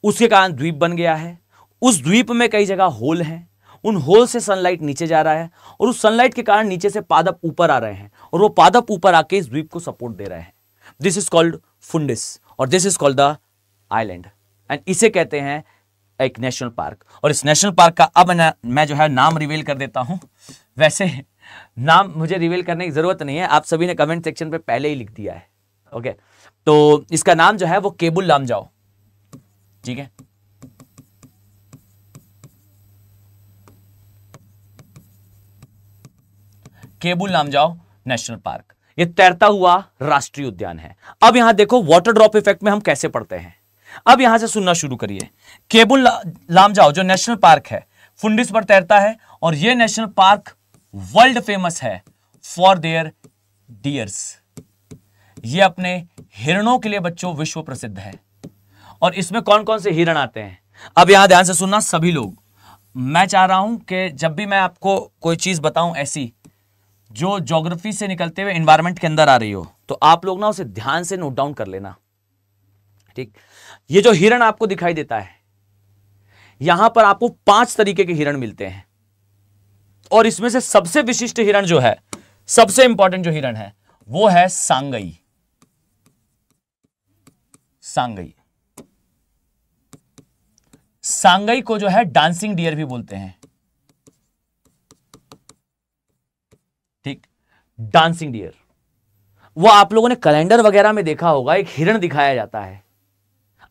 उसके कारण द्वीप बन गया है, उस द्वीप में कई जगह होल हैं, उन होल से सनलाइट नीचे जा रहा है और उस सनलाइट के कारण नीचे से पादप ऊपर आ रहे हैं और वो पादप ऊपर आके इस द्वीप को सपोर्ट दे रहे हैं। दिस इज कॉल्ड फुंडिस और this is called the island and इसे कहते हैं एक नेशनल पार्क। और इस नेशनल पार्क का अब मैं जो है नाम रिवील कर देता हूं। वैसे नाम मुझे रिवील करने की जरूरत नहीं है, आप सभी ने कमेंट सेक्शन पे पहले ही लिख दिया है। ओके, तो इसका नाम जो है वो केबुल लामजाओ, ठीक है। केबुल लामजाओ नेशनल पार्क, ये तैरता हुआ राष्ट्रीय उद्यान है। अब यहां देखो वाटर ड्रॉप इफेक्ट में हम कैसे पढ़ते हैं। अब यहां से सुनना शुरू करिए। केबुल लामजाओ जो नेशनल पार्क है फुंडिस पर तैरता है और यह नेशनल पार्क वर्ल्ड फेमस है फॉर देयर डियर्स। ये अपने हिरणों के लिए बच्चों विश्व प्रसिद्ध है। और इसमें कौन कौन से हिरण आते हैं, अब यहां ध्यान से सुनना सभी लोग। मैं चाह रहा हूं कि जब भी मैं आपको कोई चीज बताऊं ऐसी जो ज्योग्राफी से निकलते हुए एनवायरनमेंट के अंदर आ रही हो, तो आप लोग ना उसे ध्यान से नोट डाउन कर लेना, ठीक। ये जो हिरण आपको दिखाई देता है, यहां पर आपको 5 तरीके के हिरण मिलते हैं और इसमें से सबसे विशिष्ट हिरण जो है, सबसे इंपॉर्टेंट जो हिरण है वो है सांगई। सांगई, सांगई को जो है डांसिंग डियर भी बोलते हैं, ठीक। डांसिंग डियर, वो आप लोगों ने कैलेंडर वगैरह में देखा होगा, एक हिरण दिखाया जाता है।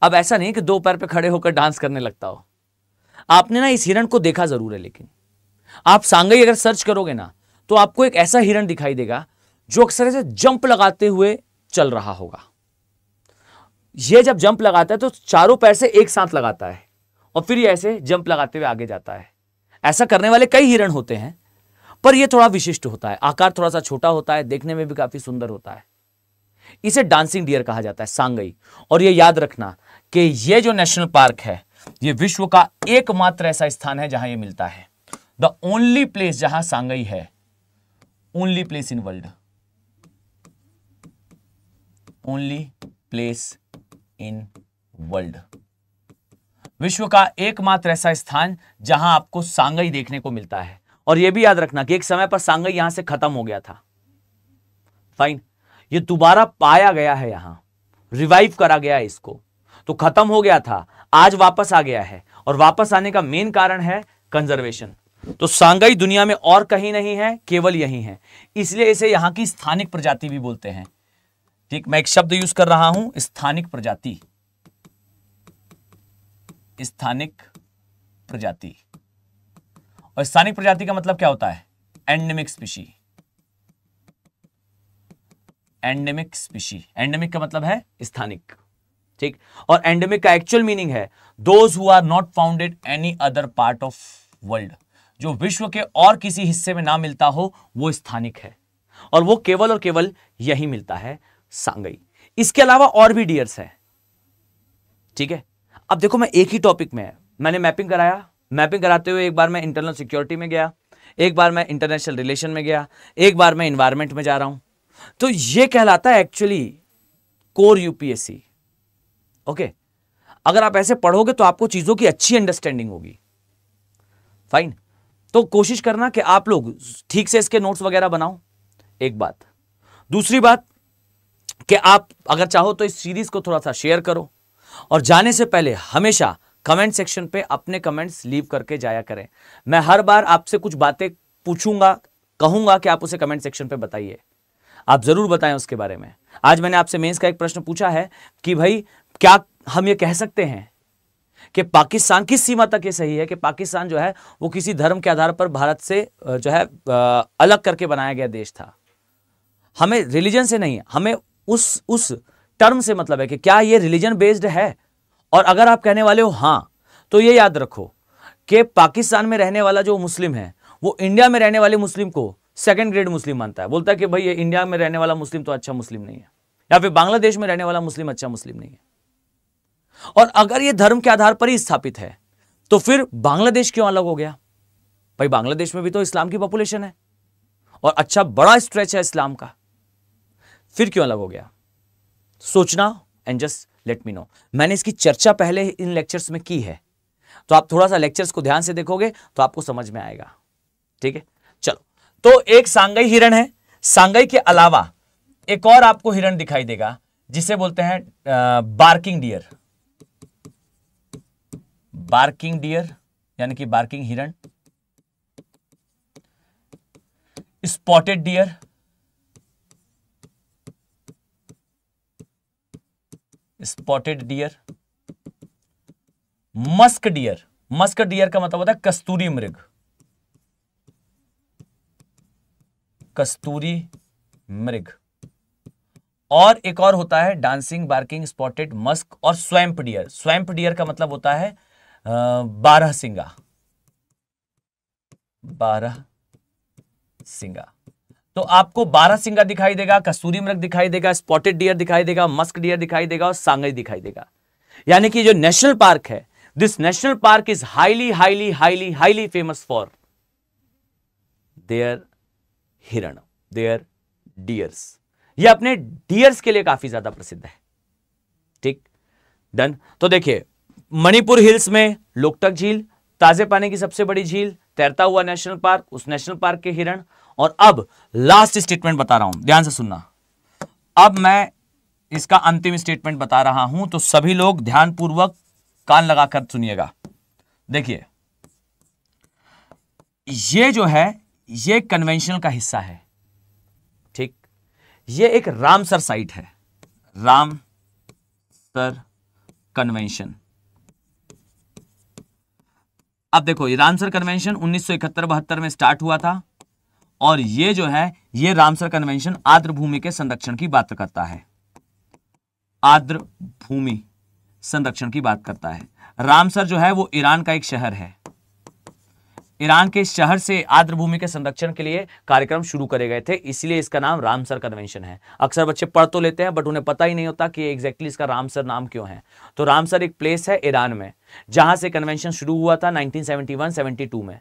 अब ऐसा नहीं कि 2 पैर पे खड़े होकर डांस करने लगता हो, आपने ना इस हिरण को देखा जरूर है, लेकिन आप सांगई अगर सर्च करोगे ना तो आपको एक ऐसा हिरण दिखाई देगा जो अक्सर ऐसे जंप लगाते हुए चल रहा होगा। ये जब जंप लगाता है तो चारों पैर से एक साथ लगाता है और फिर ये ऐसे जंप लगाते हुए आगे जाता है। ऐसा करने वाले कई हिरण होते हैं, पर यह थोड़ा विशिष्ट होता है, आकार थोड़ा सा छोटा होता है, देखने में भी काफी सुंदर होता है। इसे डांसिंग डियर कहा जाता है, सांगई। और यह याद रखना कि यह जो नेशनल पार्क है यह विश्व का एकमात्र ऐसा स्थान है जहां यह मिलता है। द ओनली प्लेस जहां सांगई है, only place in world, only place in world, विश्व का एकमात्र ऐसा स्थान जहां आपको सांगई देखने को मिलता है। और यह भी याद रखना कि एक समय पर सांगई यहां से खत्म हो गया था, फाइन, ये दोबारा पाया गया है, यहां रिवाइव करा गया है इसको, तो खत्म हो गया था, आज वापस आ गया है। और वापस आने का मेन कारण है कंजर्वेशन। तो सांगई दुनिया में और कहीं नहीं है, केवल यहीं है, इसलिए इसे यहां की स्थानिक प्रजाति भी बोलते हैं, ठीक। मैं एक शब्द यूज कर रहा हूं, स्थानिक प्रजाति, स्थानिक प्रजाति। और स्थानिक प्रजाति का मतलब क्या होता है, endemic species, endemic species, endemic का मतलब है स्थानिक, ठीक। और एंडेमिक का एक्चुअल मीनिंग है those who are not founded any other part of world, जो विश्व के और किसी हिस्से में ना मिलता हो वो स्थानिक है, और वो केवल और केवल यही मिलता है, सांगई। इसके अलावा और भी डियर्स है, ठीक है। अब देखो मैं एक ही टॉपिक में मैंने मैपिंग कराया, मैपिंग कराते हुए एक बार मैं इंटरनल सिक्योरिटी में गया, एक बार मैं इंटरनेशनल रिलेशन में गया, एक बार मैं एनवायरनमेंट में जा रहा हूं। तो ये कहलाता है एक्चुअली कोर यूपीएससी। ओके, अगर आप ऐसे पढ़ोगे तो आपको चीजों की अच्छी अंडरस्टैंडिंग होगी। फाइन, तो कोशिश करना कि आप लोग ठीक से इसके नोट्स वगैरह बनाओ, एक बात। दूसरी बात कि आप अगर चाहो तो इस सीरीज को थोड़ा सा शेयर करो, और जाने से पहले हमेशा कमेंट सेक्शन पे अपने कमेंट्स लीव करके जाया करें। मैं हर बार आपसे कुछ बातें पूछूंगा, कहूंगा कि आप उसे कमेंट सेक्शन पे बताइए, आप जरूर बताएं उसके बारे में। आज मैंने आपसे मेंस का एक प्रश्न पूछा है कि भाई क्या हम ये कह सकते हैं कि पाकिस्तान किस सीमा तक ये सही है कि पाकिस्तान जो है वो किसी धर्म के आधार पर भारत से जो है अलग करके बनाया गया देश था। हमें रिलीजन से नहीं, हमें उस टर्म से मतलब है कि क्या ये रिलीजन बेस्ड है। और अगर आप कहने वाले हो हां, तो ये याद रखो कि पाकिस्तान में रहने वाला जो मुस्लिम है वो इंडिया में रहने वाले मुस्लिम को सेकंड ग्रेड मुस्लिम मानता है, बोलता है कि भाई ये इंडिया में रहने वाला मुस्लिम तो अच्छा मुस्लिम नहीं है, या फिर बांग्लादेश में रहने वाला मुस्लिम अच्छा मुस्लिम नहीं है। और अगर ये धर्म के आधार पर ही स्थापित है तो फिर बांग्लादेश क्यों अलग हो गया? भाई बांग्लादेश में भी तो इस्लाम की पॉपुलेशन है और अच्छा बड़ा स्ट्रेच है इस्लाम का, फिर क्यों अलग हो गया? सोचना and just let me know. मैंने इसकी चर्चा पहले इन लेक्चर्स में की है, तो आप थोड़ा सा लेक्चर्स को ध्यान से देखोगे तो आपको समझ में आएगा। ठीक है, चलो। तो एक सांगाई हिरण है, सांगाई के अलावा एक और आपको हिरण दिखाई देगा जिसे बोलते हैं बार्किंग डियर। बार्किंग डियर यानी कि बार्किंग हिरण, spotted deer, spotted deer, musk deer. Musk deer का मतलब होता है कस्तूरी मृग, कस्तूरी मृग। और एक और होता है डांसिंग बार्किंग स्पॉटेड मस्क और स्वैम्प डियर। स्वैम्प डियर का मतलब होता है बारहसिंगा, बारहसिंगा। तो आपको बारहसिंगा दिखाई देगा, कस्तूरी मृग दिखाई देगा, स्पॉटेड डियर दिखाई देगा, मस्क डियर दिखाई देगा और सांगाई दिखाई देगा। यानी कि जो नेशनल पार्क है, this national park is highly highly highly highly famous for their हिरण, देयर डियर्स। ये अपने डियर्स के लिए काफी ज्यादा प्रसिद्ध है। ठीक, डन। तो देखिए, मणिपुर हिल्स में लोकटक झील, ताजे पानी की सबसे बड़ी झील, तैरता हुआ नेशनल पार्क, उस नेशनल पार्क के हिरण। और अब लास्ट स्टेटमेंट बता रहा हूं, ध्यान से सुनना। अब मैं इसका अंतिम स्टेटमेंट बता रहा हूं, तो सभी लोग ध्यानपूर्वक कान लगाकर सुनिएगा। देखिए, ये जो है ये कन्वेंशन का हिस्सा है। ठीक, ये एक रामसर साइट है, रामसर कन्वेंशन। अब देखो, ये रामसर कन्वेंशन 1971-72 में स्टार्ट हुआ था, और ये जो है ये रामसर कन्वेंशन आर्द्र भूमि के संरक्षण की बात करता है, आर्द्र भूमि संरक्षण की बात करता है। रामसर जो है वो ईरान का एक शहर है। ईरान के शहर से आर्द्र भूमि के संरक्षण के लिए कार्यक्रम शुरू करे गए थे, इसलिए इसका नाम रामसर कन्वेंशन है। अक्सर बच्चे पढ़ तो लेते हैं बट उन्हें पता ही नहीं होता कि एग्जैक्टली इसका रामसर नाम क्यों है। तो रामसर एक प्लेस है ईरान में जहां से कन्वेंशन शुरू हुआ था 1971-72 में।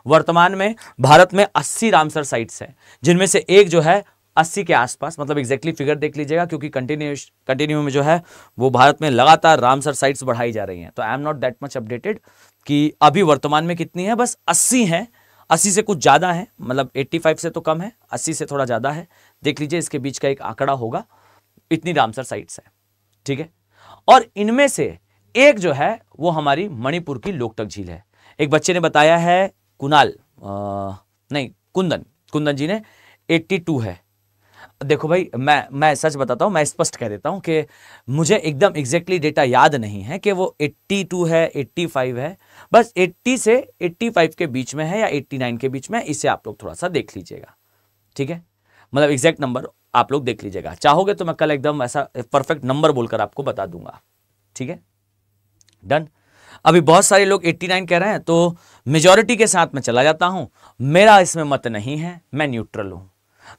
वर्तमान में भारत में 80 रामसर साइट्स हैं, जिनमें से एक जो है 80 के आसपास, मतलब एग्जैक्टली फिगर देख लीजिएगा क्योंकि कंटिन्यू में जो है वो भारत में लगातार रामसर साइट्स बढ़ाई जा रही हैं। तो I am not that much updated कि अभी वर्तमान में कितनी है, बस 80 हैं। 80 से कुछ ज़्यादा है, मतलब 85 से तो कम है, 80 से थोड़ा ज़्यादा है। देख लीजिए, इसके बीच का एक आंकड़ा होगा, इतनी रामसर साइट्स है। ठीक है, और इनमें से एक जो है वो हमारी मणिपुर की लोकटक झील है। एक बच्चे ने बताया है, कुंदन जी ने 82 है। देखो भाई, मैं सच बताता हूं, मैं स्पष्ट कह देता हूं कि मुझे एकदम एग्जैक्टली डेटा याद नहीं है कि वो 82 है 85 है, बस 80 से 85 के बीच में है या 89 के बीच में। इसे आप लोग थोड़ा सा देख लीजिएगा। ठीक है, मतलब एग्जैक्ट नंबर आप लोग देख लीजिएगा। चाहोगे तो मैं कल एकदम ऐसा परफेक्ट नंबर बोलकर आपको बता दूंगा। ठीक है, डन। अभी बहुत सारे लोग 89 कह रहे हैं, तो मेजॉरिटी के साथ मैं चला जाता हूं। मेरा इसमें मत नहीं है, मैं न्यूट्रल हूं।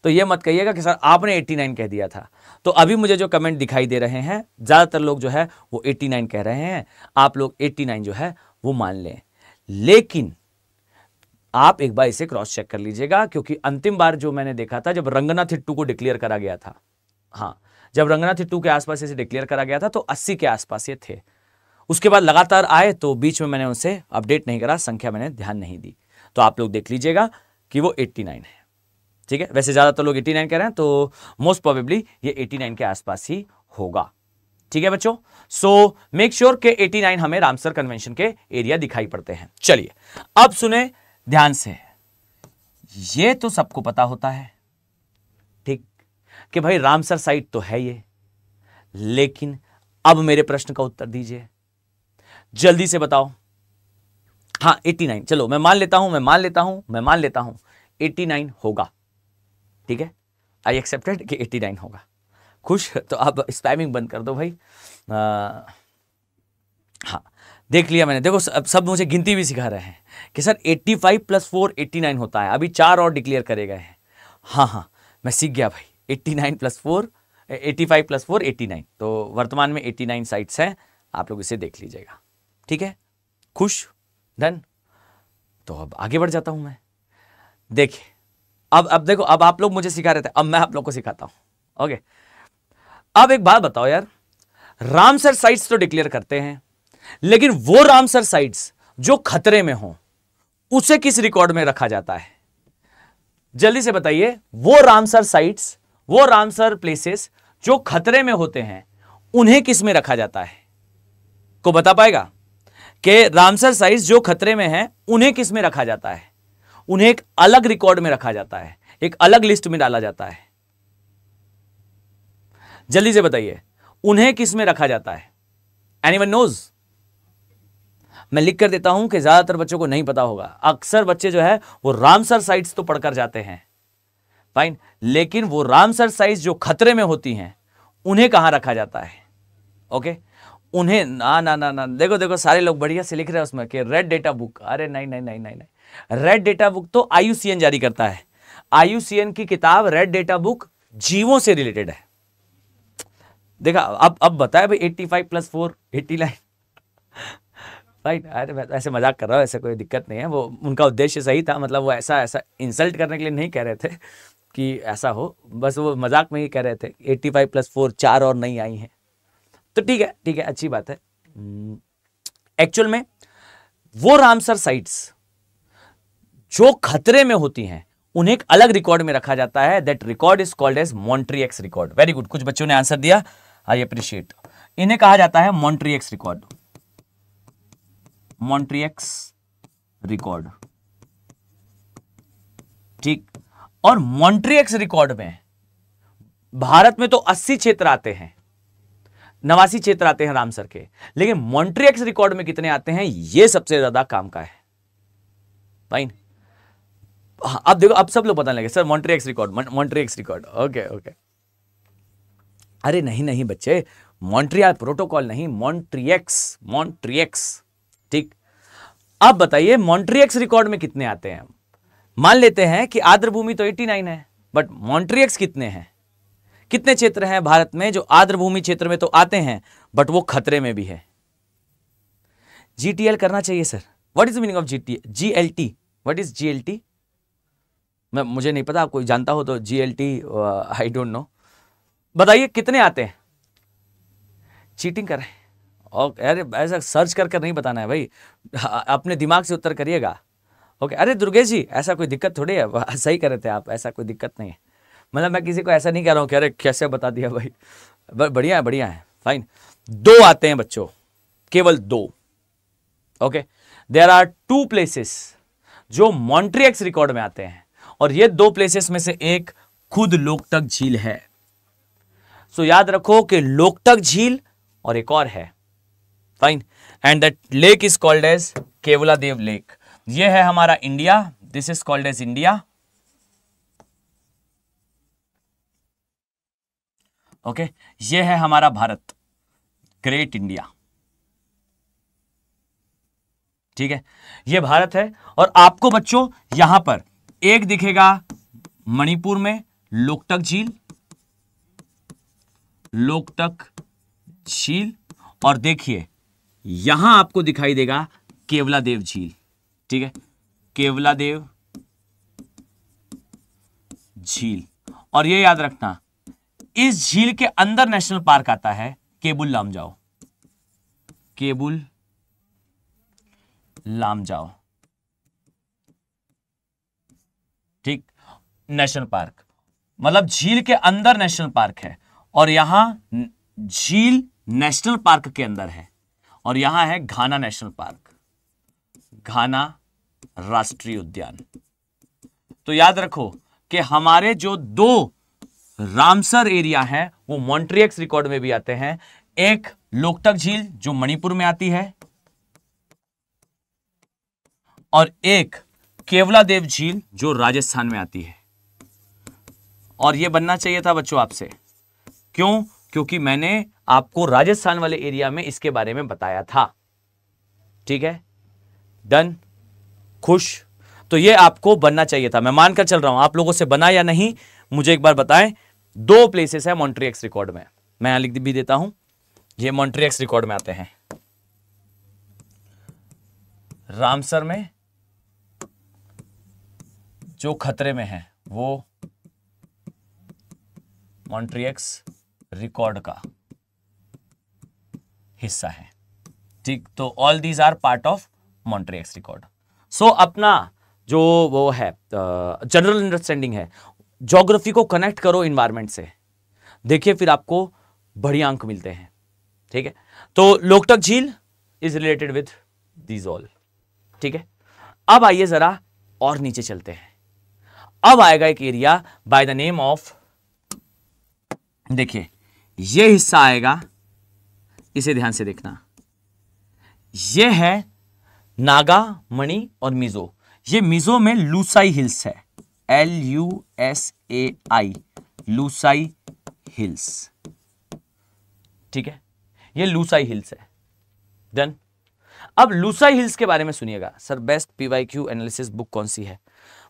तो ये मत कहिएगा कि सर आपने 89 कह दिया था। तो अभी मुझे जो कमेंट दिखाई दे रहे हैं, ज्यादातर लोग जो है वो 89 कह रहे हैं। आप लोग 89 जो है वो मान लें, लेकिन आप एक बार इसे क्रॉस चेक कर लीजिएगा, क्योंकि अंतिम बार जो मैंने देखा था जब रंगनाथिट्टू को डिक्लेयर करा गया था, हाँ जब रंगनाथिट्टू के आसपास इसे डिक्लेयर करा गया था तो 80 के आसपास ये थे। उसके बाद लगातार आए तो बीच में मैंने उनसे अपडेट नहीं करा, संख्या मैंने ध्यान नहीं दी। तो आप लोग देख लीजिएगा कि वो 89 है। ठीक है, वैसे ज्यादातर लोग 89 कह रहे हैं, तो मोस्ट प्रोबेबली ये 89 के आसपास ही होगा। ठीक है बच्चों, सो मेक श्योर के 89 हमें रामसर कन्वेंशन के एरिया दिखाई पड़ते हैं। चलिए अब सुने ध्यान से, ये तो सबको पता होता है ठीक कि भाई रामसर साइट तो है ये, लेकिन अब मेरे प्रश्न का उत्तर दीजिए, जल्दी से बताओ। हाँ 89, चलो मैं मान लेता हूं 89 होगा। ठीक है, आई एक्सेप्टेड कि 89 होगा। खुश? तो आप स्पैमिंग बंद कर दो भाई। हाँ देख लिया मैंने, देखो सब मुझे गिनती भी सिखा रहे हैं कि सर 85 + 4 89 होता है, अभी 4 और डिक्लेयर करे गए हैं। हाँ मैं सीख गया भाई, 89 + 4 85 + 4 89, तो वर्तमान में 89 साइट्स हैं, आप लोग इसे देख लीजिएगा। ठीक है, खुश? डन। तो अब आगे बढ़ जाता हूं मैं। देखिए अब देखो, अब आप लोग मुझे सिखा रहे थे, अब मैं आप लोग को सिखाता हूं। ओके, अब एक बात बताओ यार, रामसर साइट्स तो डिक्लेयर करते हैं, लेकिन वो रामसर साइट्स जो खतरे में हो उसे किस रिकॉर्ड में रखा जाता है? जल्दी से बताइए, वो रामसर साइट्स, वो रामसर प्लेसेस जो खतरे में होते हैं उन्हें किस में रखा जाता है? को बता पाएगा कि रामसर साइट्स जो खतरे में हैं उन्हें किस में रखा जाता है? उन्हें एक अलग रिकॉर्ड में रखा जाता है, एक अलग लिस्ट में डाला जाता है। जल्दी से बताइए, उन्हें किस में रखा जाता है? Anyone knows? मैं लिख कर देता हूं कि ज्यादातर बच्चों को नहीं पता होगा। अक्सर बच्चे जो है वो रामसर साइट्स तो पढ़कर जाते हैं, फाइन, लेकिन वो रामसर साइट्स जो खतरे में होती हैं उन्हें कहां रखा जाता है? ओके, उन्हें ना देखो सारे लोग बढ़िया से लिख रहे हैं उसमें कि रेड डेटा बुक। अरे नहीं, रेड डेटा बुक तो IUCN जारी करता है। IUCN की किताब रेड डेटा बुक जीवों से रिलेटेड है। देखा, अब बताया भाई 85 + 4 89 राइट। अरे ऐसे मजाक कर रहा हूं, ऐसे कोई दिक्कत नहीं है, वो उनका उद्देश्य सही था, मतलब वो ऐसा इंसल्ट करने के लिए नहीं कह रहे थे कि ऐसा हो, बस वो मजाक में ही कह रहे थे। 85 + 4 4 और नहीं आई हैं, तो ठीक है, अच्छी बात है। एक्चुअल में वो रामसर साइट्स जो खतरे में होती हैं उन्हें एक अलग रिकॉर्ड में रखा जाता है। That record is called as Montreux record. Very good, कुछ बच्चों ने आंसर दिया, आई अप्रिशिएट। इन्हें कहा जाता है मॉन्ट्रिएक्स रिकॉर्ड, मॉन्ट्रिएक्स रिकॉर्ड। ठीक, और मॉन्ट्रिएक्स रिकॉर्ड में भारत में तो 80 क्षेत्र आते हैं, 89 क्षेत्र आते हैं रामसर के, लेकिन मॉन्ट्रिएक्स रिकॉर्ड में कितने आते हैं ये सबसे ज्यादा काम का है। फाइन, अब देखो, अब सब लोग बताने लगे सर मॉन्ट्रिएक्स रिकॉर्ड। ओके, अरे नहीं बच्चे, मॉन्ट्रियल प्रोटोकॉल नहीं, मॉन्ट्रिएक्स। ठीक, अब बताइए मॉन्ट्रिएक्स रिकॉर्ड में कितने आते हैं? मान लेते हैं कि आर्द्रभूमि तो 89 है, बट मॉन्ट्रिएक्स कितने हैं? कितने क्षेत्र हैं भारत में जो आर्द्रभूमि क्षेत्र में तो आते हैं बट वो खतरे में भी है? GTL करना चाहिए sir. What is the meaning of GLT? What is GLT? मुझे नहीं पता, कोई जानता हो तो GLT, आई डोंट नो। बताइए कितने आते हैं? चीटिंग कर रहे हैं। और अरे ऐसा सर्च कर नहीं बताना है भाई, अपने दिमाग से उत्तर करिएगा। ओके, अरे दुर्गेश जी ऐसा कोई दिक्कत थोड़ी है, सही कर रहे थे आप, ऐसा कोई दिक्कत नहीं है। मतलब मैं किसी को ऐसा नहीं कह रहा हूँ कि अरे कैसे बता दिया भाई, बढ़िया है, फाइन। 2 आते हैं बच्चों, केवल 2। ओके, देयर आर 2 प्लेसेस जो मॉन्ट्रिएक्स रिकॉर्ड में आते हैं, और ये 2 प्लेसेस में से एक खुद लोकटक झील है। सो याद रखो कि लोकटक झील और एक और है, fine, and that lake is called as Keoladeo lake. ये है हमारा India, this is called as India. Okay, ये है हमारा भारत, ग्रेट इंडिया। ठीक है, ये भारत है, और आपको बच्चों यहां पर एक दिखेगा मणिपुर में लोकटक झील, और देखिए यहां आपको दिखाई देगा केवलादेव झील। ठीक है, केवलादेव झील। और ये याद रखना, इस झील के अंदर नेशनल पार्क आता है केबुल लामजाओ, केबुल लामजाओ, ठीक, नेशनल पार्क मतलब झील के अंदर नेशनल पार्क है, और यहां झील नेशनल पार्क के अंदर है, और यहां है घाना नेशनल पार्क, घाना राष्ट्रीय उद्यान। तो याद रखो कि हमारे जो दो रामसर एरिया है वो मॉन्ट्रियक्स रिकॉर्ड में भी आते हैं। एक लोकटक झील जो मणिपुर में आती है, और एक केवलादेव झील जो राजस्थान में आती है। और यह बनना चाहिए था बच्चों आपसे, क्यों? क्योंकि मैंने आपको राजस्थान वाले एरिया में इसके बारे में बताया था। ठीक है, डन, खुश? तो ये आपको बनना चाहिए था। मैं मानकर चल रहा हूं, आप लोगों से बना या नहीं मुझे एक बार बताएं। दो प्लेसेस है मॉन्ट्रियक्स रिकॉर्ड में, मैं यहां लिख भी देता हूं, ये मॉन्ट्रियक्स रिकॉर्ड में आते हैं, रामसर में जो खतरे में है वो मॉन्ट्रियक्स रिकॉर्ड का हिस्सा है। ठीक, तो all these are part of Montreux record. So अपना जो वो है जनरल अंडरस्टैंडिंग है, ज्योग्राफी को कनेक्ट करो इन्वायरमेंट से, देखिए फिर आपको बढ़िया अंक मिलते हैं। ठीक है, तो लोकटक झील is related with these all. ठीक है, अब आइए जरा और नीचे चलते हैं। अब आएगा एक area by the name of, देखिए ये हिस्सा आएगा, इसे ध्यान से देखना, ये है नागा, मणि और मिजो। ये मिजो में लूसाई हिल्स है, LUSAI, लूसाई हिल्स। ठीक है, ये लूसाई हिल्स है। डन। अब लूसाई हिल्स के बारे में सुनिएगा। Sir best PYQ analysis book कौन सी है?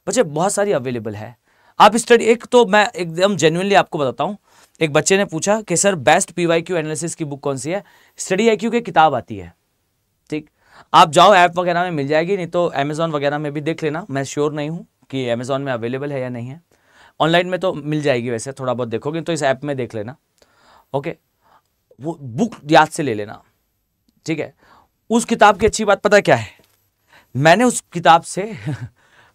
बच्चे बहुत सारी अवेलेबल है, आप स्टडी। एक तो मैं एकदम जेन्युइनली आपको बताता हूं, एक बच्चे ने पूछा कि सर बेस्ट PYQ एनालिसिस की बुक कौन सी है? स्टडी IQ की किताब आती है। ठीक, आप जाओ ऐप वगैरह में मिल जाएगी, नहीं तो अमेजॉन वगैरह में भी देख लेना। मैं श्योर नहीं हूं कि अमेजॉन में अवेलेबल है या नहीं है, ऑनलाइन में तो मिल जाएगी, वैसे थोड़ा बहुत देखोगे तो इस ऐप में देख लेना। ओके, वो बुक याद से ले लेना। ठीक है, उस किताब की अच्छी बात पता क्या है, मैंने उस किताब से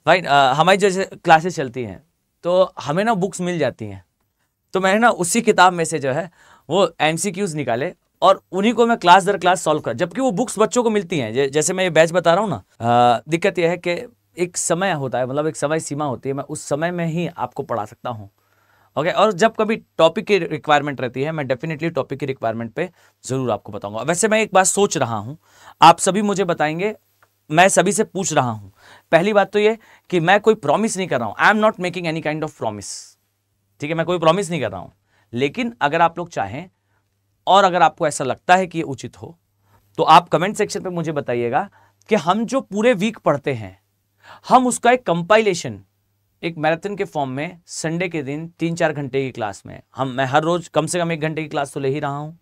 भाई हमारी जैसे क्लासेस चलती हैं तो हमें ना बुक्स मिल जाती हैं, तो मैंने ना उसी किताब में से जो है वो MCQs निकाले और उन्हीं को मैं क्लास दर क्लास सॉल्व कर, जबकि वो बुक्स बच्चों को मिलती हैं। जैसे मैं ये बैच बता रहा हूँ ना, दिक्कत यह है कि एक समय होता है, मतलब एक समय सीमा होती है, मैं उस समय में ही आपको पढ़ा सकता हूँ। ओके, और जब कभी टॉपिक की रिक्वायरमेंट रहती है, मैं डेफिनेटली टॉपिक की रिक्वायरमेंट पे जरूर आपको बताऊंगा। वैसे मैं एक बात सोच रहा हूँ, आप सभी मुझे बताएंगे, मैं सभी से पूछ रहा हूँ। पहली बात तो ये कि मैं कोई प्रॉमिस नहीं कर रहा हूँ, I am not making any kind of promise. ठीक है, मैं कोई प्रॉमिस नहीं कर रहा हूँ, लेकिन अगर आप लोग चाहें और अगर आपको ऐसा लगता है कि ये उचित हो तो आप कमेंट सेक्शन पे मुझे बताइएगा कि हम जो पूरे वीक पढ़ते हैं, हम उसका एक कंपाइलेशन एक मैराथन के फॉर्म में संडे के दिन 3-4 घंटे की क्लास में मैं हर रोज कम से कम 1 घंटे की क्लास तो ले ही रहा हूं,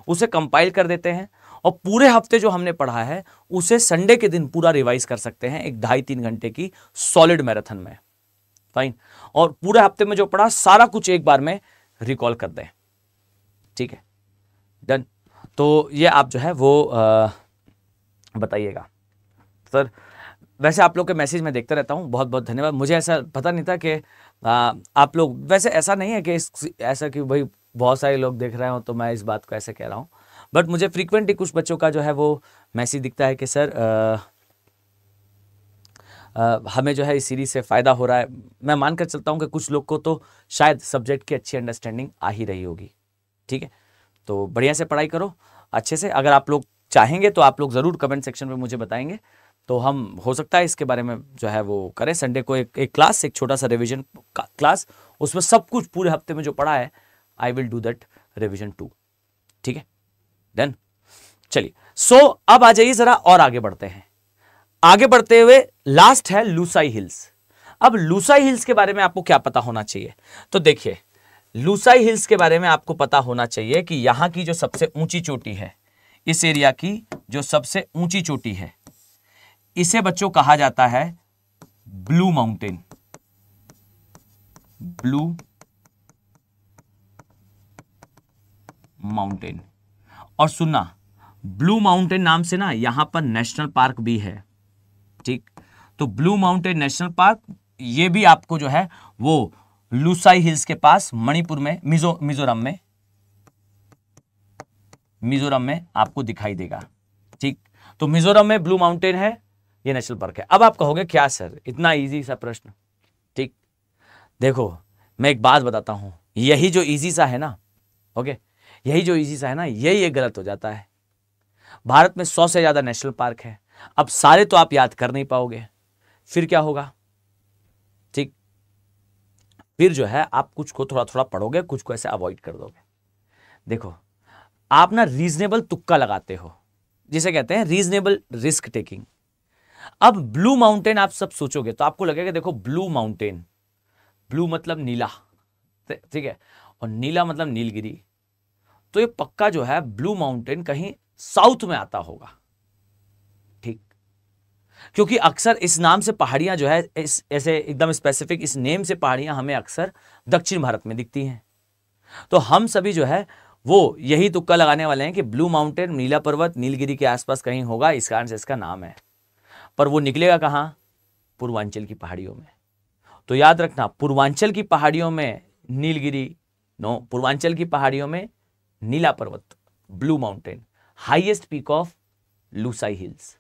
उसे कंपाइल कर देते हैं और पूरे हफ्ते जो हमने पढ़ा है उसे संडे के दिन पूरा रिवाइज कर सकते हैं एक 2.5-3 घंटे की सॉलिड मैराथन में। फाइन, और पूरे हफ्ते में जो पढ़ा सारा कुछ एक बार में रिकॉल कर दें। ठीक है, डन। तो ये आप जो है वो बताइएगा सर। वैसे आप लोग के मैसेज मैं देखता रहता हूँ, बहुत बहुत धन्यवाद। मुझे ऐसा पता नहीं था कि आप लोग, वैसे ऐसा नहीं है कि ऐसा कि भाई बहुत सारे लोग देख रहे हो तो मैं इस बात को ऐसे कह रहा हूँ, बट मुझे फ्रीक्वेंटली कुछ बच्चों का जो है वो मैसेज दिखता है कि सर हमें जो है इस सीरीज से फ़ायदा हो रहा है। मैं मानकर चलता हूँ कि कुछ लोग को तो शायद सब्जेक्ट की अच्छी अंडरस्टैंडिंग आ ही रही होगी। ठीक है, तो बढ़िया से पढ़ाई करो अच्छे से। अगर आप लोग चाहेंगे तो आप लोग ज़रूर कमेंट सेक्शन में मुझे बताएंगे, तो हम हो सकता है इसके बारे में जो है वो करें। संडे को एक क्लास, एक छोटा सा रिवीजन क्लास, उसमें सब कुछ पूरे हफ्ते में जो पढ़ा है I will do that revision 2। ठीक है, डन। चलिए, सो अब आ जाइए जरा और आगे बढ़ते हैं। आगे बढ़ते हुए लास्ट है लूसाई हिल्स। अब लूसाई हिल्स के बारे में आपको क्या पता होना चाहिए? तो देखिए, लूसाई हिल्स के बारे में आपको पता होना चाहिए कि यहां की जो सबसे ऊंची चोटी है, इस एरिया की जो सबसे ऊंची चोटी है, इसे बच्चों कहा जाता है ब्लू माउंटेन, ब्लू माउंटेन। और सुनना, ब्लू माउंटेन नाम से ना यहां पर नेशनल पार्क भी है, ठीक। तो ब्लू माउंटेन नेशनल पार्क ये भी आपको जो है वो लुसाई हिल्स के पास मणिपुर में, मिजोरम में आपको दिखाई देगा, ठीक। तो मिजोरम में ब्लू माउंटेन है, ये नेशनल पार्क है। अब आप कहोगे क्या सर इतना इजी सा प्रश्न, ठीक। देखो मैं एक बात बताता हूं, यही जो इजी सा है ना, ओके, यही जो इजी सा है ना, यही एक गलत हो जाता है। भारत में 100 से ज्यादा नेशनल पार्क है। अब सारे तो आप याद कर नहीं पाओगे, फिर क्या होगा, ठीक। फिर जो है आप कुछ को थोड़ा थोड़ा पढ़ोगे, कुछ को ऐसे अवॉइड कर दोगे। देखो आप ना रीजनेबल तुक्का लगाते हो, जिसे कहते हैं रीजनेबल रिस्क टेकिंग। अब ब्लू माउंटेन आप सब सोचोगे तो आपको लगेगा देखो ब्लू माउंटेन, ब्लू मतलब नीला, ठीक है, और नीला मतलब नीलगिरी, तो ये पक्का जो है ब्लू माउंटेन कहीं साउथ में आता होगा, ठीक। क्योंकि अक्सर इस नाम से पहाड़ियां जो है इस ऐसे एकदम स्पेसिफिक इस नेम से पहाड़ियां हमें अक्सर दक्षिण भारत में दिखती हैं। तो हम सभी जो है वो यही तुक्का लगाने वाले हैं कि ब्लू माउंटेन, नीला पर्वत, नीलगिरी के आसपास कहीं होगा, इस कारण से इसका नाम है। पर वो निकलेगा कहां, पूर्वांचल की पहाड़ियों में। तो याद रखना, पूर्वांचल की पहाड़ियों में नीलगिरी, नो, पूर्वांचल की पहाड़ियों में नीला पर्वत, blue mountain, highest peak of Lushai hills.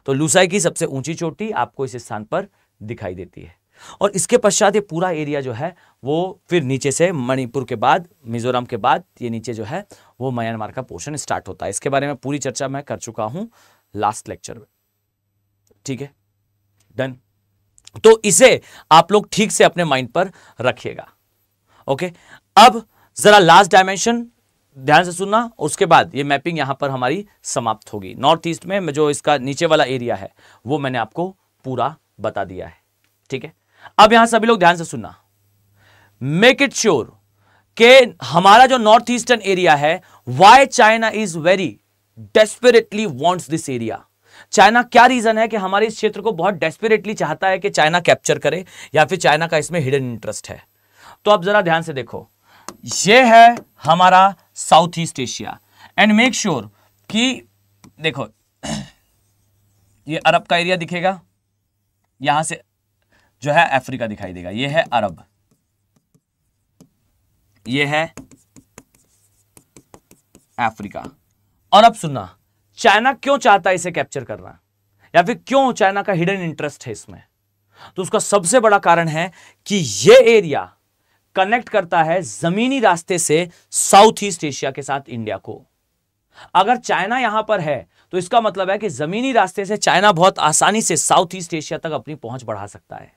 तो लुसाई की सबसे ऊंची चोटी आपको इस स्थान पर दिखाई देती है। और इसके पश्चात ये पूरा एरिया जो है वो फिर नीचे से मणिपुर के बाद, मिजोरम के बाद ये नीचे जो है वो म्यांमार का पोर्शन स्टार्ट होता है। इसके बारे में पूरी चर्चा मैं कर चुका हूं लास्ट लेक्चर में, ठीक है, डन। तो इसे आप लोग ठीक से अपने माइंड पर रखिएगा, ओके। अब जरा लास्ट डायमेंशन ध्यान से सुनना, उसके बाद ये मैपिंग यहां पर हमारी समाप्त होगी। नॉर्थ ईस्ट में जो इसका नीचे वाला एरिया है वो मैंने आपको पूरा बता दिया है, ठीक है। अब यहां सभी लोग ध्यान से सुनना, मेक इट श्योर कि हमारा जो नॉर्थ ईस्टर्न एरिया है, why China is very desperately wants this area. China क्या रीजन है कि हमारे इस क्षेत्र को बहुत डेस्परेटली चाहता है कि चाइना कैप्चर करे, या फिर चाइना का इसमें हिडन इंटरेस्ट है। तो अब जरा ध्यान से देखो, ये है हमारा south east Asia, and make sure कि देखो ये अरब का एरिया दिखेगा, यहां से जो है अफ्रीका दिखाई देगा, ये है अरब, ये है अफ्रीका। और अब सुनना, चाइना क्यों चाहता है इसे कैप्चर करना, या फिर क्यों चाइना का हिडन इंटरेस्ट है इसमें। तो उसका सबसे बड़ा कारण है कि यह एरिया कनेक्ट करता है जमीनी रास्ते से साउथ ईस्ट एशिया के साथ इंडिया को। अगर चाइना यहां पर है तो इसका मतलब है कि जमीनी रास्ते से चाइना बहुत आसानी से साउथ ईस्ट एशिया तक अपनी पहुंच बढ़ा सकता है।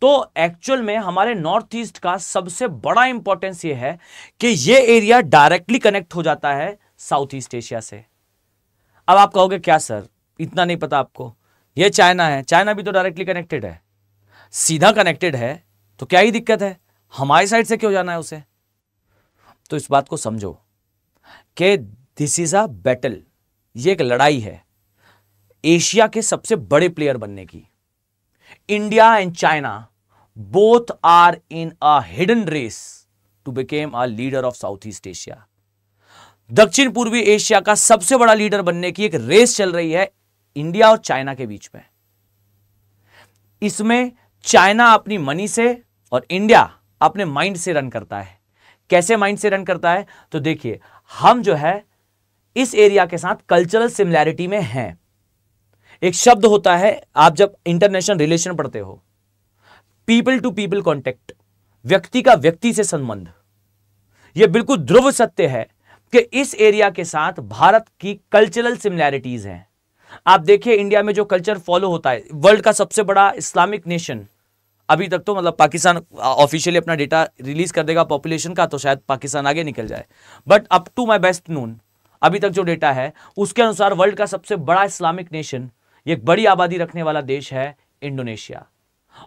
तो एक्चुअल में हमारे नॉर्थ ईस्ट का सबसे बड़ा इंपॉर्टेंस यह है कि यह एरिया डायरेक्टली कनेक्ट हो जाता है साउथ ईस्ट एशिया से। अब आप कहोगे क्या सर इतना नहीं पता आपको, यह चाइना है, चाइना भी तो डायरेक्टली कनेक्टेड है, सीधा कनेक्टेड है, तो क्या ही दिक्कत है, हमारी साइड से क्यों जाना है उसे। तो इस बात को समझो कि दिस इज अ बैटल, ये एक लड़ाई है एशिया के सबसे बड़े प्लेयर बनने की। India and China both are in a hidden race to became a leader of South east Asia. दक्षिण पूर्वी एशिया का सबसे बड़ा लीडर बनने की एक रेस चल रही है इंडिया और चाइना के बीच में। इसमें चाइना अपनी मनी से और इंडिया अपने माइंड से रन करता है। कैसे माइंड से रन करता है, तो देखिए हम जो है इस एरिया के साथ कल्चरल सिमिलैरिटी में हैं। एक शब्द होता है, आप जब इंटरनेशनल रिलेशन पढ़ते हो, पीपल टू पीपल कॉन्टेक्ट, व्यक्ति का व्यक्ति से संबंध। यह बिल्कुल ध्रुव सत्य है कि इस एरिया के साथ भारत की कल्चरल सिमिलैरिटीज हैं। आप देखिए इंडिया में जो कल्चर फॉलो होता है, वर्ल्ड का सबसे बड़ा इस्लामिक नेशन, अभी तक तो मतलब पाकिस्तान ऑफिशियली अपना डेटा रिलीज कर देगा पॉपुलेशन का, तो शायद पाकिस्तान आगे निकल जाए, but up to my best known अभी तक जो डेटा है उसके अनुसार वर्ल्ड का सबसे बड़ा इस्लामिक नेशन, एक बड़ी आबादी रखने वाला देश है इंडोनेशिया।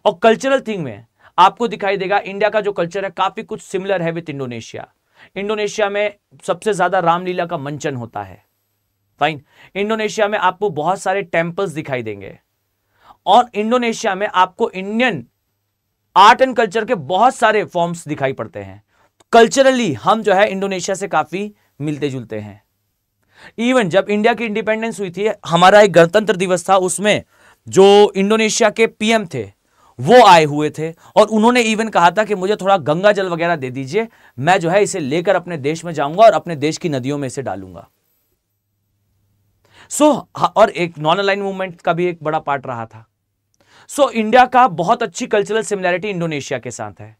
और कल्चरल थिंग में आपको दिखाई देगा इंडिया का जो कल्चर है काफी कुछ सिमिलर है विद इंडोनेशिया। इंडोनेशिया में सबसे ज्यादा रामलीला का मंचन होता है, फाइन। इंडोनेशिया में आपको बहुत सारे टेम्पल्स दिखाई देंगे, और इंडोनेशिया में आपको इंडियन आर्ट एंड कल्चर के बहुत सारे फॉर्म्स दिखाई पड़ते हैं। कल्चरली हम जो है इंडोनेशिया से काफी मिलते जुलते हैं। इवन जब इंडिया की इंडिपेंडेंस हुई थी, हमारा एक गणतंत्र दिवस था, उसमें जो इंडोनेशिया के पीएम थे वो आए हुए थे और उन्होंने इवन कहा था कि मुझे थोड़ा गंगा जल वगैरह दे दीजिए, मैं जो है इसे लेकर अपने देश में जाऊंगा और अपने देश की नदियों में इसे डालूंगा। और एक नॉन अलाइन मूवमेंट का भी एक बड़ा पार्ट रहा था। इंडिया का बहुत अच्छी कल्चरल सिमिलैरिटी इंडोनेशिया के साथ है।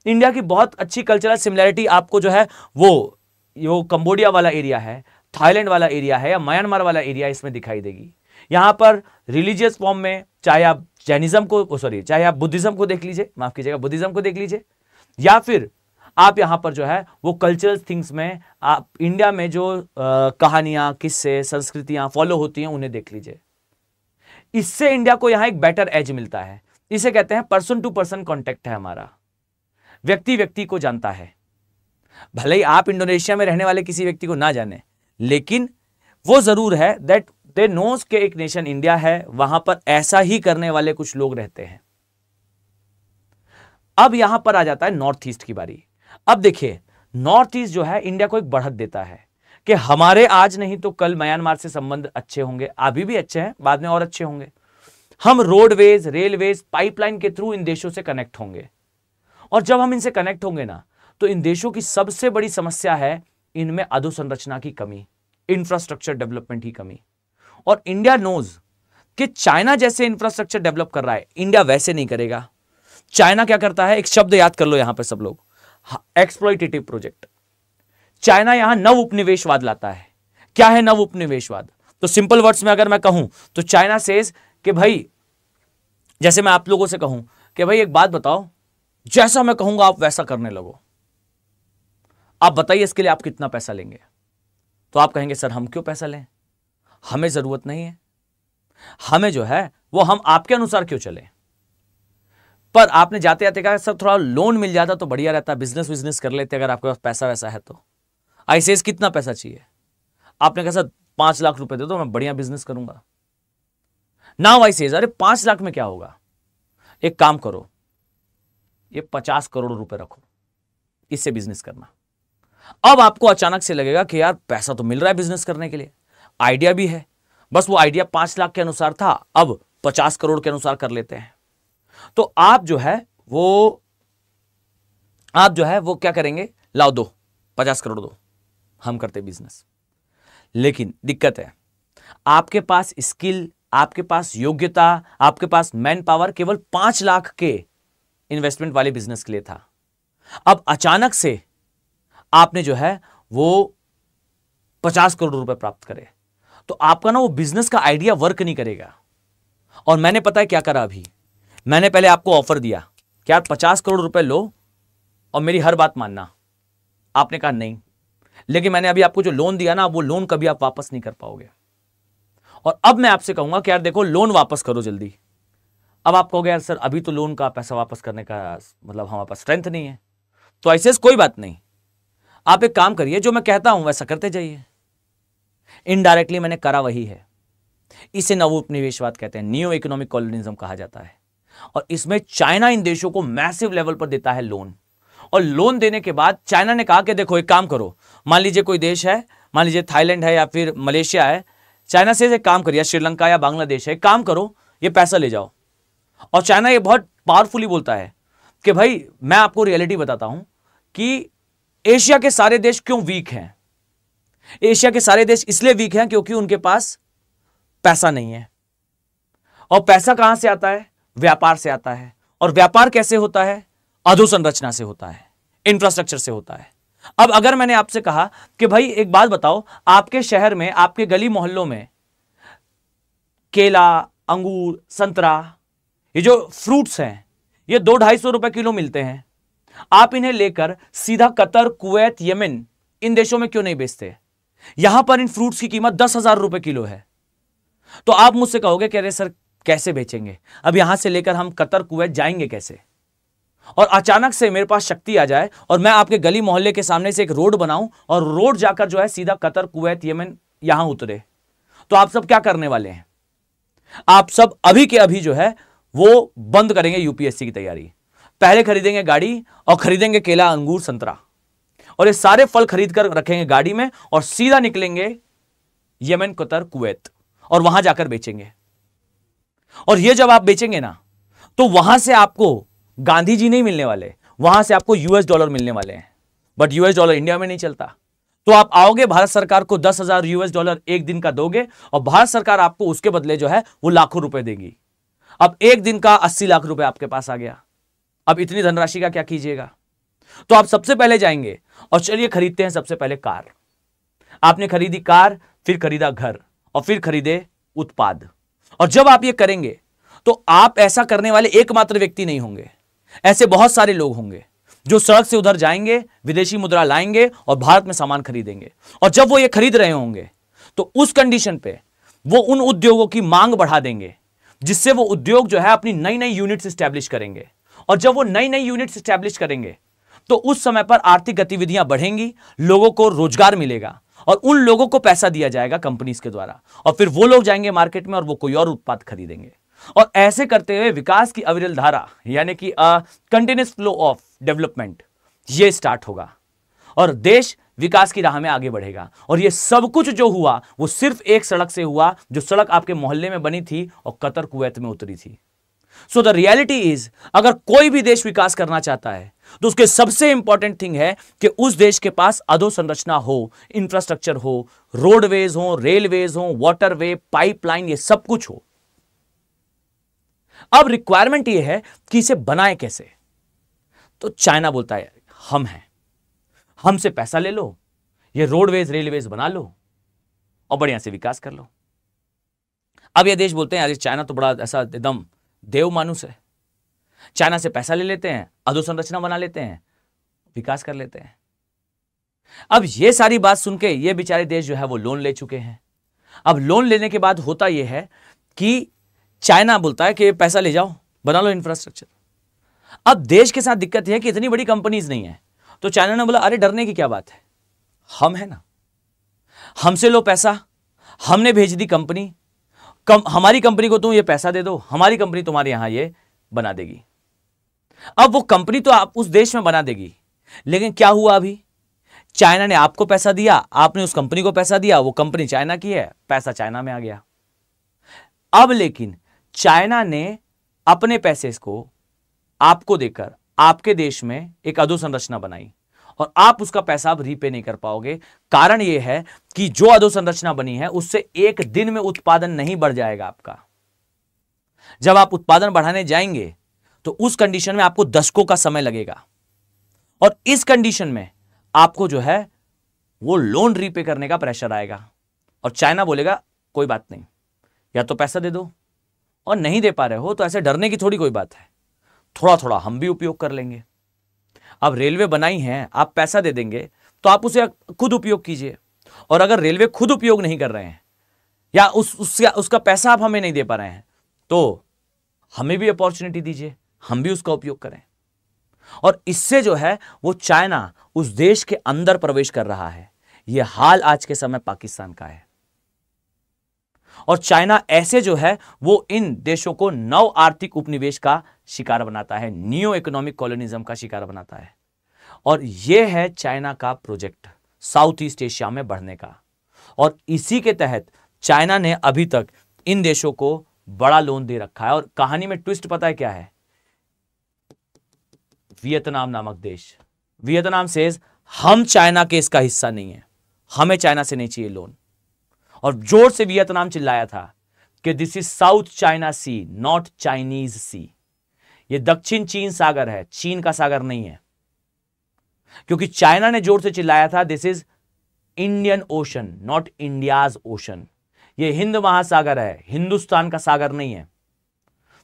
इंडिया की बहुत अच्छी कल्चरल सिमिलैरिटी आपको जो है वो कंबोडिया वाला एरिया है, थाईलैंड वाला एरिया है या म्यांमार वाला एरिया इसमें दिखाई देगी। यहां पर रिलीजियस फॉर्म में चाहे आप जैनिज्म को चाहे आप बुद्धिज्म को देख लीजिए, माफ कीजिएगा बुद्धिज्म को देख लीजिए, या फिर आप यहां पर जो है वो कल्चरल थिंग्स में आप इंडिया में जो कहानियां, किस्से, संस्कृतियां फॉलो होती हैं उन्हें देख लीजिए। इससे इंडिया को यहां एक बेटर एज मिलता है। इसे कहते हैं पर्सन टू पर्सन कॉन्टेक्ट है हमारा, व्यक्ति व्यक्ति को जानता है। भले ही आप इंडोनेशिया में रहने वाले किसी व्यक्ति को ना जाने, लेकिन वो जरूर है दैट दे नोज के एक नेशन इंडिया है, वहां पर ऐसा ही करने वाले कुछ लोग रहते हैं। अब यहां पर आ जाता है नॉर्थ ईस्ट की बारी। अब देखिए नॉर्थ ईस्ट जो है इंडिया को एक बढ़त देता है कि हमारे आज नहीं तो कल म्यांमार से संबंध अच्छे होंगे, अभी भी अच्छे हैं, बाद में और अच्छे होंगे। हम रोडवेज, रेलवेज, पाइपलाइन के थ्रू इन देशों से कनेक्ट होंगे और जब हम इनसे कनेक्ट होंगे ना, तो इन देशों की सबसे बड़ी समस्या है इनमें अधोसंरचना की कमी, इंफ्रास्ट्रक्चर डेवलपमेंट की कमी। और इंडिया नोज कि चाइना जैसे इंफ्रास्ट्रक्चर डेवलप कर रहा है, इंडिया वैसे नहीं करेगा। चाइना क्या करता है, एक शब्द याद कर लो यहां पर सब लोग, एक्सप्लॉइटेटिव प्रोजेक्ट। चाइना यहां नव उपनिवेशवाद लाता है। क्या है नव उपनिवेशवाद? तो सिंपल वर्ड्स में अगर मैं कहूं तो चाइना सेज कि भाई, जैसे मैं आप लोगों से कहूं कि भाई एक बात बताओ, जैसा मैं कहूंगा आप वैसा करने लगो, आप बताइए इसके लिए आप कितना पैसा लेंगे? तो आप कहेंगे सर हम क्यों पैसा लें, हमें जरूरत नहीं है, हमें जो है वो हम आपके अनुसार क्यों चले। पर आपने जाते जाते कहा सर थोड़ा लोन मिल जाता तो बढ़िया रहता, बिजनेस कर लेते अगर आपके पास पैसा वैसा है तो। आईसीएस कितना पैसा चाहिए? आपने कहा सर 5 लाख रुपए दे दो, मैं बढ़िया बिजनेस करूंगा। नाउ आईसीएस, अरे 5 लाख में क्या होगा, एक काम करो ये 50 करोड़ रुपए रखो, इससे बिजनेस करना। अब आपको अचानक से लगेगा कि यार पैसा तो मिल रहा है बिजनेस करने के लिए, आइडिया भी है, बस वो आइडिया 5 लाख के अनुसार था, अब 50 करोड़ के अनुसार कर लेते हैं। तो आप जो है वो क्या करेंगे, लाओ दो 50 करोड़ दो, हम करते बिजनेस। लेकिन दिक्कत है, आपके पास स्किल, आपके पास योग्यता, आपके पास मैन पावर केवल 5 लाख के इन्वेस्टमेंट वाले बिजनेस के लिए था। अब अचानक से आपने जो है वो 50 करोड़ रुपए प्राप्त करे, तो आपका ना वो बिजनेस का आइडिया वर्क नहीं करेगा। और मैंने पता है क्या करा, अभी मैंने पहले आपको ऑफर दिया कि आप 50 करोड़ रुपए लो और मेरी हर बात मानना। आपने कहा नहीं, लेकिन मैंने अभी आपको जो लोन दिया ना, वो लोन कभी आप वापस नहीं कर पाओगे। और अब मैं आपसे कहूंगा कि यार देखो लोन वापस करो जल्दी। अब आप कहोगे यार सर अभी तो लोन का पैसा वापस करने का मतलब हमारे पास स्ट्रेंथ नहीं है। तो ऐसे कोई बात नहीं, आप एक काम करिए, जो मैं कहता हूं वैसा करते जाइए। इनडायरेक्टली मैंने करा वही है। इसे नवोपनिवेशवाद कहते हैं, नियो इकोनॉमिक कॉलोनिज्म कहा जाता है। और इसमें चाइना इन देशों को मैसिव लेवल पर देता है लोन। और लोन देने के बाद चाइना ने कहा कि देखो एक काम करो, मान लीजिए कोई देश है, मान लीजिए थाईलैंड है या फिर मलेशिया है, चाइना से एक काम करिए, श्रीलंका या बांग्लादेश है, एक काम करो ये पैसा ले जाओ। और चाइना ये बहुत पावरफुली बोलता है कि भाई मैं आपको रियलिटी बताता हूं कि एशिया के सारे देश क्यों वीक हैं। एशिया के सारे देश इसलिए वीक हैं क्योंकि उनके पास पैसा नहीं है। और पैसा कहां से आता है? व्यापार से आता है। और व्यापार कैसे होता है? अधोसंरचना से होता है, इंफ्रास्ट्रक्चर से होता है। अब अगर मैंने आपसे कहा कि भाई एक बात बताओ, आपके शहर में, आपके गली मोहल्लों में केला, अंगूर, संतरा, ये जो फ्रूट्स हैं ये 200-250 रुपए किलो मिलते हैं, आप इन्हें लेकर सीधा कतर, कुवैत, यमन इन देशों में क्यों नहीं बेचते? यहां पर इन फ्रूट्स की कीमत 10,000 रुपए किलो है। तो आप मुझसे कहोगे कि अरे सर कैसे बेचेंगे, अब यहां से लेकर हम कतर, कुवैत जाएंगे कैसे? और अचानक से मेरे पास शक्ति आ जाए और मैं आपके गली मोहल्ले के सामने से एक रोड बनाऊं और रोड जाकर जो है सीधा कतर, कुवैत, यमन यहां उतरे, तो आप सब क्या करने वाले हैं? आप सब अभी के अभी जो है वो बंद करेंगे यूपीएससी की तैयारी। पहले खरीदेंगे गाड़ी और खरीदेंगे केला, अंगूर, संतरा, और ये सारे फल खरीद कर रखेंगे गाड़ी में और सीधा निकलेंगे यमन, कतर, कुवैत, और वहां जाकर बेचेंगे। और ये जब आप बेचेंगे ना, तो वहां से आपको गांधी जी नहीं मिलने वाले, वहां से आपको यूएस डॉलर मिलने वाले हैं। बट यूएस डॉलर इंडिया में नहीं चलता। तो आप आओगे, भारत सरकार को 10,000 यूएस डॉलर एक दिन का दोगे और भारत सरकार आपको उसके बदले जो है वो लाखों रुपए देगी। अब एक दिन का 80 लाख रुपए आपके पास आ गया। अब इतनी धनराशि का क्या कीजिएगा? तो आप सबसे पहले जाएंगे और चलिए खरीदते हैं सबसे पहले कार। आपने खरीदी कार, फिर खरीदा घर, और फिर खरीदे उत्पाद। और जब आप ये करेंगे तो आप ऐसा करने वाले एकमात्र व्यक्ति नहीं होंगे, ऐसे बहुत सारे लोग होंगे जो सड़क से उधर जाएंगे, विदेशी मुद्रा लाएंगे और भारत में सामान खरीदेंगे। और जब वो ये खरीद रहे होंगे तो उस कंडीशन पे वो उन उद्योगों की मांग बढ़ा देंगे, जिससे वो उद्योग जो है अपनी नई नई यूनिट्स स्टैब्लिश करेंगे। और जब वो नई नई यूनिट्स स्टैब्लिश करेंगे तो उस समय पर आर्थिक गतिविधियां बढ़ेंगी, लोगों को रोजगार मिलेगा और उन लोगों को पैसा दिया जाएगा कंपनीज के द्वारा, और फिर वो लोग जाएंगे मार्केट में और वो कोई और उत्पाद खरीदेंगे। और ऐसे करते हुए विकास की अविरल धारा, यानी कि कंटिन्यूअस फ्लो ऑफ डेवलपमेंट, ये स्टार्ट होगा और देश विकास की राह में आगे बढ़ेगा। और ये सब कुछ जो हुआ वो सिर्फ एक सड़क से हुआ, जो सड़क आपके मोहल्ले में बनी थी और कतर, कुवैत में उतरी थी। सो द रियलिटी इज, अगर कोई भी देश विकास करना चाहता है तो उसके सबसे इंपॉर्टेंट थिंग है कि उस देश के पास अधोसंरचना हो, इंफ्रास्ट्रक्चर हो, रोडवेज हो, रेलवेज हो, वाटरवे, पाइपलाइन, ये सब कुछ हो। अब रिक्वायरमेंट ये है कि इसे बनाए कैसे। तो चाइना बोलता है हम हैं, हमसे पैसा ले लो, ये रोडवेज रेलवेज बना लो और बढ़िया से विकास कर लो। अब ये देश बोलते हैं यार चाइना तो बड़ा ऐसा एकदम देव मानुस है, चाइना से पैसा ले लेते हैं, अधोसंरचना बना लेते हैं, विकास कर लेते हैं। अब ये सारी बात सुन के ये बेचारे देश जो है वो लोन ले चुके हैं। अब लोन लेने के बाद होता यह है कि चाइना बोलता है कि पैसा ले जाओ, बना लो इंफ्रास्ट्रक्चर। अब देश के साथ दिक्कत यह है कि इतनी बड़ी कंपनीज नहीं है, तो चाइना ने बोला अरे डरने की क्या बात है, हम है ना, हमसे लो पैसा, हमने भेज दी कंपनी, हमारी कंपनी को तुम ये पैसा दे दो, हमारी कंपनी तुम्हारे यहां ये बना देगी। अब वो कंपनी तो आप उस देश में बना देगी, लेकिन क्या हुआ, अभी चाइना ने आपको पैसा दिया, आपने उस कंपनी को पैसा दिया, वो कंपनी चाइना की है, पैसा चाइना में आ गया। अब लेकिन चाइना ने अपने पैसे को आपको देकर आपके देश में एक अधोसंरचना बनाई और आप उसका पैसा अब रीपे नहीं कर पाओगे। कारण यह है कि जो अधोसंरचना बनी है उससे एक दिन में उत्पादन नहीं बढ़ जाएगा आपका। जब आप उत्पादन बढ़ाने जाएंगे तो उस कंडीशन में आपको दशकों का समय लगेगा और इस कंडीशन में आपको जो है वो लोन रीपे करने का प्रेशर आएगा। और चाइना बोलेगा कोई बात नहीं, या तो पैसा दे दो, और नहीं दे पा रहे हो तो ऐसे डरने की थोड़ी कोई बात है, थोड़ा थोड़ा हम भी उपयोग कर लेंगे। अब रेलवे बनाई है, आप पैसा दे देंगे तो आप उसे खुद उपयोग कीजिए, और अगर रेलवे खुद उपयोग नहीं कर रहे हैं या उसका पैसा आप हमें नहीं दे पा रहे हैं तो हमें भी अपॉर्चुनिटी दीजिए, हम भी उसका उपयोग करें। और इससे जो है वो चाइना उस देश के अंदर प्रवेश कर रहा है। यह हाल आज के समय पाकिस्तान का है। और चाइना ऐसे जो है वो इन देशों को नव आर्थिक उपनिवेश का शिकार बनाता है, नियो इकोनॉमिक कॉलोनिज्म का शिकार बनाता है। और यह है चाइना का प्रोजेक्ट साउथ ईस्ट एशिया में बढ़ने का। और इसी के तहत चाइना ने अभी तक इन देशों को बड़ा लोन दे रखा है। और कहानी में ट्विस्ट पता है क्या है? वियतनाम नामक देश, वियतनाम सेज हम चाइना के इसका हिस्सा नहीं है, हमें चाइना से नहीं चाहिए लोन। और जोर से वियतनाम चिल्लाया था कि this is south China sea, not Chinese sea. ये दक्षिण चीन सागर है, चीन का सागर नहीं है। क्योंकि चाइना ने जोर से चिल्लाया था this is Indian ocean, not India's ocean. ये हिंद महासागर है, हिंदुस्तान का सागर नहीं है।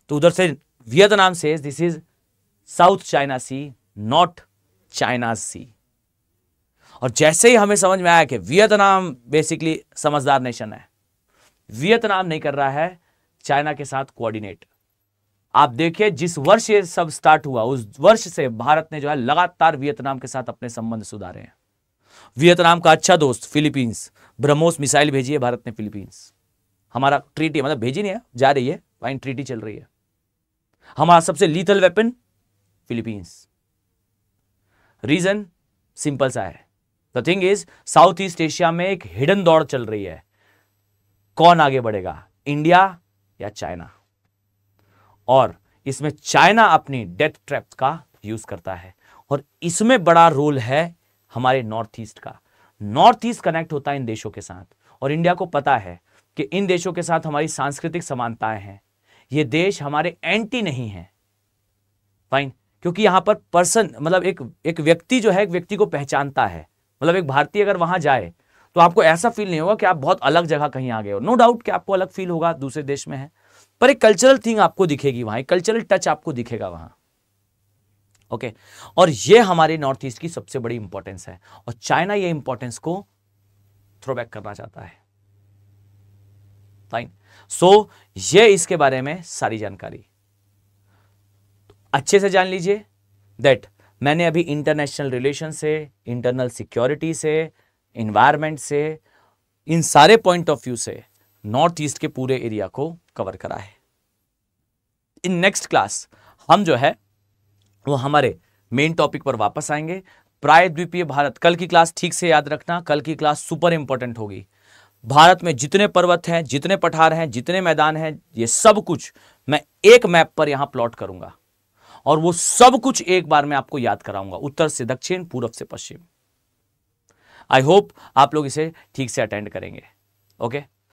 तो उधर से वियतनाम से this is south China sea, not China's sea. और जैसे ही हमें समझ में आया कि वियतनाम बेसिकली समझदार नेशन है, वियतनाम नहीं कर रहा है चाइना के साथ कोऑर्डिनेट। आप देखिए जिस वर्ष ये सब स्टार्ट हुआ उस वर्ष से भारत ने जो है लगातार वियतनाम के साथ अपने संबंध सुधारे हैं। वियतनाम का अच्छा दोस्त फिलीपींस, ब्रह्मोस मिसाइल भेजी है भारत ने फिलीपींस। हमारा ट्रीटी, मतलब भेजी नहीं है, जा रही है, फाइन, ट्रीटी चल रही है। हमारा सबसे lethal weapon Philippines. Reason simple सा है, the thing is south east Asia में एक हिडन दौड़ चल रही है, कौन आगे बढ़ेगा, इंडिया या चाइना। और इसमें चाइना अपनी डेथ ट्रैप का यूज करता है, और इसमें बड़ा रोल है हमारे नॉर्थ ईस्ट का। नॉर्थ ईस्ट कनेक्ट होता है इन देशों के साथ, और इंडिया को पता है कि इन देशों के साथ हमारी सांस्कृतिक समानताएं हैं, ये देश हमारे एंटी नहीं है, फाइन, क्योंकि यहां पर पर्सन, मतलब एक व्यक्ति जो है एक व्यक्ति को पहचानता है। मतलब एक भारतीय अगर वहां जाए तो आपको ऐसा फील नहीं होगा कि आप बहुत अलग जगह कहीं आ गए हो। नो डाउट कि आपको अलग फील होगा, दूसरे देश में है, पर एक कल्चरल थिंग आपको दिखेगी वहां, एक कल्चरल टच आपको दिखेगा वहां। ओके, और ये हमारे नॉर्थ ईस्ट की सबसे बड़ी इंपॉर्टेंस है, और चाइना ये इंपॉर्टेंस को थ्रोबैक करना चाहता है। फाइन, सो ये इसके बारे में सारी जानकारी अच्छे से जान लीजिए दैट मैंने अभी इंटरनेशनल रिलेशन से, इंटरनल सिक्योरिटी से, इन्वायरमेंट से, इन सारे पॉइंट ऑफ व्यू से नॉर्थ ईस्ट के पूरे एरिया को कवर करा है। इन नेक्स्ट क्लास हम जो है वो हमारे मेन टॉपिक पर वापस आएंगे, प्रायद्वीपीय भारत। कल की क्लास ठीक से याद रखना, कल की क्लास सुपर इंपॉर्टेंट होगी। भारत में जितने पर्वत हैं, जितने पठार हैं, जितने मैदान हैं, ये सब कुछ मैं एक मैप पर यहां प्लॉट करूंगा, और वो सब कुछ एक बार में आपको याद कराऊंगा, उत्तर से दक्षिण, पूरब से पश्चिम। आई होप आप लोग इसे ठीक से अटेंड करेंगे। ओके।